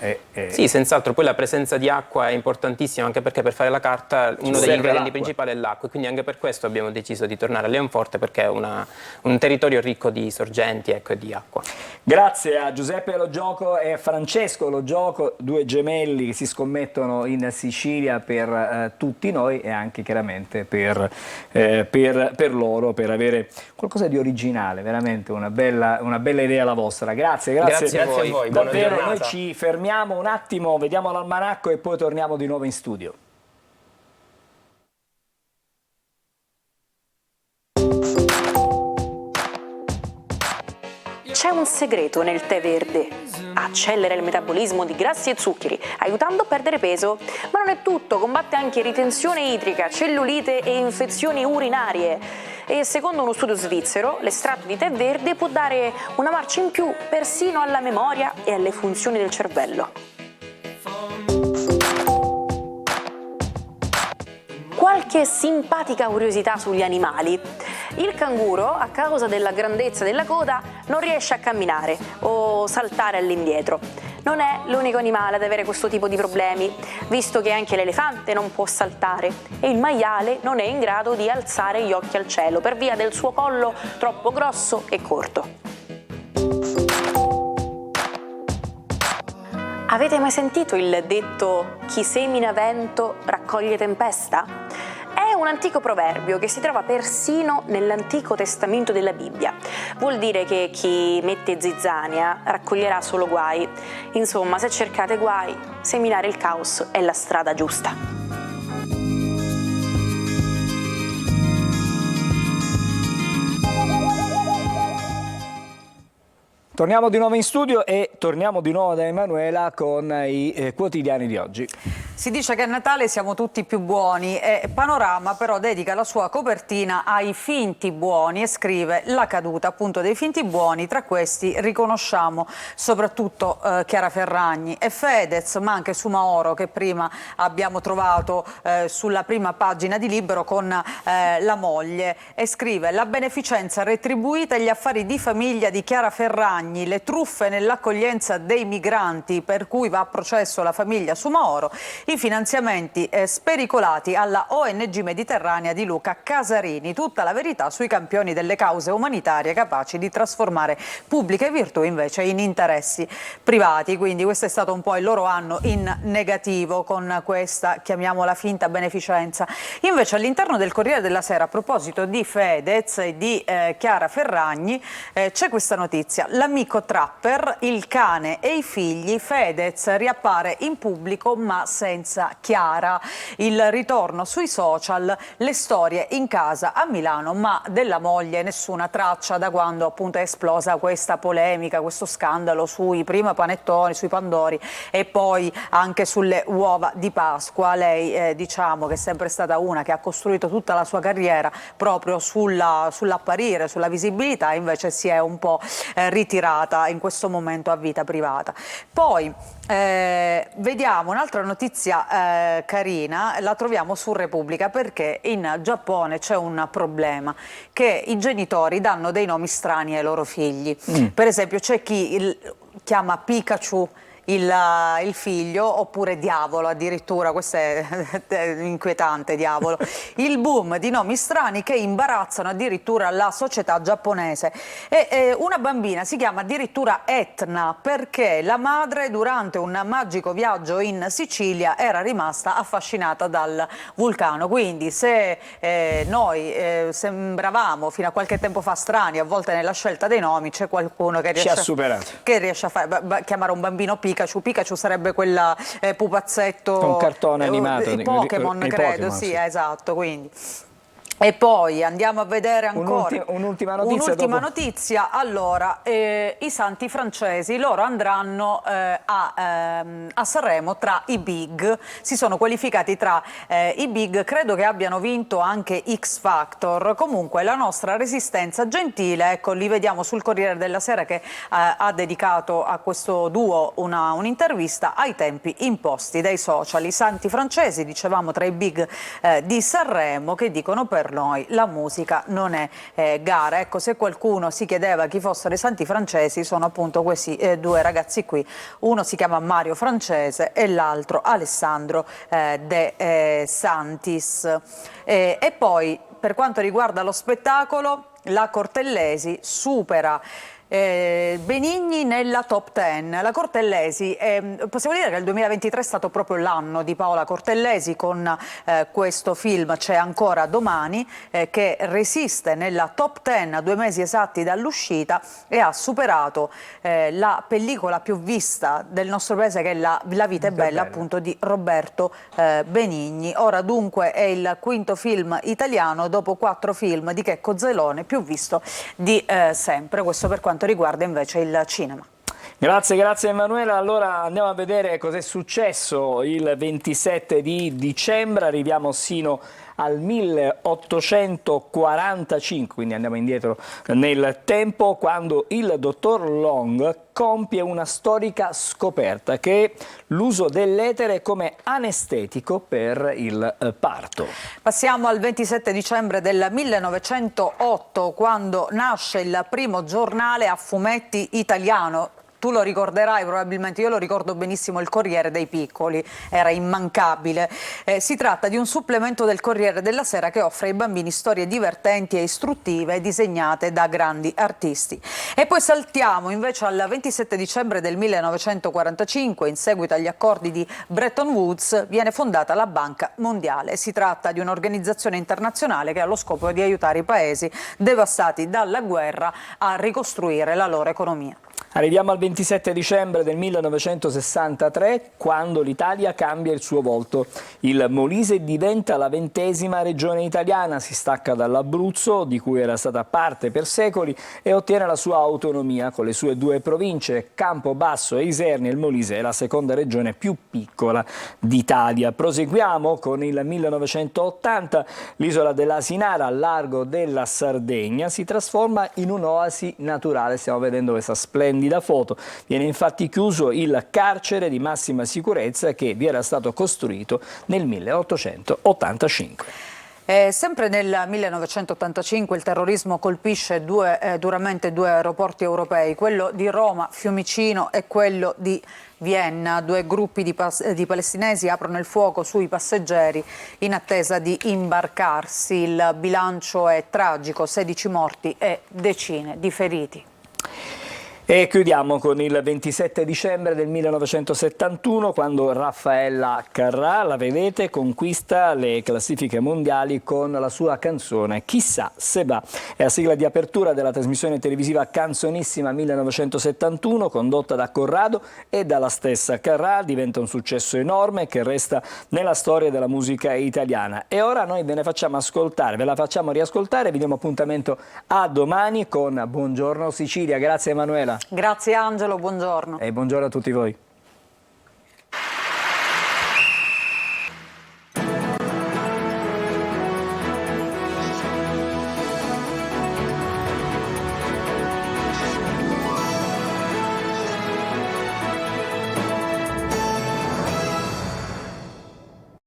Sì, senz'altro, poi la presenza di acqua è importantissima, anche perché per fare la carta uno degli ingredienti principali è l'acqua, e quindi anche per questo abbiamo deciso di tornare a Leonforte, perché è un territorio ricco di sorgenti, ecco, e di acqua. Grazie a Giuseppe Lo Gioco e Francesco Lo Gioco, due gemelli che si scommettono in Sicilia per tutti noi, e anche chiaramente per loro, per avere qualcosa di originale. Veramente una bella idea la vostra. Grazie a voi. Davvero, noi ci fermiamo un attimo, vediamo l'almanacco e poi torniamo di nuovo in studio. C'è un segreto nel tè verde. Accelera il metabolismo di grassi e zuccheri, aiutando a perdere peso. Ma non è tutto, combatte anche ritenzione idrica, cellulite e infezioni urinarie. E secondo uno studio svizzero, l'estratto di tè verde può dare una marcia in più persino alla memoria e alle funzioni del cervello. Qualche simpatica curiosità sugli animali. Il canguro, a causa della grandezza della coda, non riesce a camminare o saltare all'indietro. Non è l'unico animale ad avere questo tipo di problemi, visto che anche l'elefante non può saltare e il maiale non è in grado di alzare gli occhi al cielo per via del suo collo troppo grosso e corto. Avete mai sentito il detto chi semina vento raccoglie tempesta? È un antico proverbio che si trova persino nell'Antico Testamento della Bibbia. Vuol dire che chi mette zizzania raccoglierà solo guai. Insomma, se cercate guai, seminare il caos è la strada giusta. Torniamo di nuovo in studio e torniamo di nuovo da Emanuela con i quotidiani di oggi. Si dice che a Natale siamo tutti più buoni e Panorama però dedica la sua copertina ai finti buoni e scrive la caduta appunto dei finti buoni. Tra questi riconosciamo soprattutto Chiara Ferragni e Fedez, ma anche Soumahoro, che prima abbiamo trovato sulla prima pagina di Libero con la moglie, e scrive: la beneficenza retribuita e gli affari di famiglia di Chiara Ferragni, le truffe nell'accoglienza dei migranti per cui va a processo la famiglia Soumahoro, i finanziamenti spericolati alla ONG Mediterranea di Luca Casarini. Tutta la verità sui campioni delle cause umanitarie capaci di trasformare pubbliche virtù invece in interessi privati. Quindi questo è stato un po' il loro anno in negativo con questa, chiamiamola, finta beneficenza. Invece all'interno del Corriere della Sera, a proposito di Fedez e di Chiara Ferragni, c'è questa notizia: l'amico trapper, il cane e i figli, Fedez riappare in pubblico ma senza Chiara. Il ritorno sui social, le storie in casa a Milano, ma della moglie nessuna traccia da quando appunto è esplosa questa polemica, questo scandalo sui prima panettoni, sui pandori e poi anche sulle uova di Pasqua. Lei diciamo che è sempre stata una che ha costruito tutta la sua carriera proprio sull'apparire, sulla visibilità, invece si è un po' ritirata in questo momento a vita privata. Poi vediamo un'altra notizia carina, la troviamo su Repubblica, perché in Giappone c'è un problema, che i genitori danno dei nomi strani ai loro figli. Per esempio c'è chi chiama Pikachu il figlio, oppure Diavolo addirittura, questo è inquietante, Diavolo. Il boom di nomi strani che imbarazzano addirittura la società giapponese. E una bambina si chiama addirittura Etna perché la madre durante un magico viaggio in Sicilia era rimasta affascinata dal vulcano. Quindi se noi sembravamo fino a qualche tempo fa strani a volte nella scelta dei nomi, c'è qualcuno che riesce, ci ha superato, che riesce a chiamare un bambino Pikachu. Pikachu sarebbe quel pupazzetto, un cartone animato, Pokémon, credo, Pokémon, sì, esatto, quindi. E poi andiamo a vedere ancora un'ultima notizia. Allora, i santi francesi, loro andranno a Sanremo tra i big, si sono qualificati tra i big, credo che abbiano vinto anche X Factor. Comunque la nostra Resistenza Gentile, ecco, li vediamo sul Corriere della Sera, che ha dedicato a questo duo un'intervista ai tempi imposti dai social. I santi francesi, dicevamo, tra i big di Sanremo, che dicono: per noi la musica non è gara. Ecco, se qualcuno si chiedeva chi fossero i santi francesi, sono appunto questi due ragazzi qui. Uno si chiama Mario Francese e l'altro Alessandro De Santis. E poi per quanto riguarda lo spettacolo, la Cortellesi supera Benigni nella top 10. La Cortellesi, possiamo dire che il 2023 è stato proprio l'anno di Paola Cortellesi con questo film C'è ancora domani, che resiste nella top 10 a 2 mesi esatti dall'uscita e ha superato la pellicola più vista del nostro paese, che è La vita è bella, appunto, di Roberto Benigni. Ora dunque è il quinto film italiano dopo 4 film di Checco Zalone più visto di sempre. Questo per quanto riguarda invece il cinema. Grazie Emanuela. Allora andiamo a vedere cos'è successo il 27 di dicembre, arriviamo sino al 1845, quindi andiamo indietro nel tempo, quando il dottor Long compie una storica scoperta, che è l'uso dell'etere come anestetico per il parto. Passiamo al 27 dicembre del 1908, quando nasce il primo giornale a fumetti italiano. Tu lo ricorderai probabilmente, io lo ricordo benissimo, il Corriere dei Piccoli, era immancabile. Si tratta di un supplemento del Corriere della Sera che offre ai bambini storie divertenti e istruttive disegnate da grandi artisti. E poi saltiamo invece al 27 dicembre del 1945, in seguito agli accordi di Bretton Woods, viene fondata la Banca Mondiale. Si tratta di un'organizzazione internazionale che ha lo scopo di aiutare i paesi devastati dalla guerra a ricostruire la loro economia. Arriviamo al 27 dicembre del 1963, quando l'Italia cambia il suo volto. Il Molise diventa la 20ª regione italiana, si stacca dall'Abruzzo, di cui era stata parte per secoli, e ottiene la sua autonomia con le sue 2 province, Campobasso e Isernia. Il Molise è la seconda regione più piccola d'Italia. Proseguiamo con il 1980, l'isola dell'Asinara, al largo della Sardegna, si trasforma in un'oasi naturale. Stiamo vedendo questa splendida foto. Viene infatti chiuso il carcere di massima sicurezza che vi era stato costruito nel 1885. Sempre nel 1985 il terrorismo colpisce duramente 2 aeroporti europei, quello di Roma, Fiumicino, e quello di Vienna. 2 gruppi di palestinesi aprono il fuoco sui passeggeri in attesa di imbarcarsi. Il bilancio è tragico, 16 morti e decine di feriti. E chiudiamo con il 27 dicembre del 1971, quando Raffaella Carrà, la vedete, conquista le classifiche mondiali con la sua canzone Chissà se va. È la sigla di apertura della trasmissione televisiva Canzonissima 1971, condotta da Corrado e dalla stessa Carrà. Diventa un successo enorme che resta nella storia della musica italiana. E ora noi ve la facciamo riascoltare, vi diamo appuntamento a domani con Buongiorno Sicilia. Grazie Emanuela. Grazie Angelo, buongiorno. E buongiorno a tutti voi.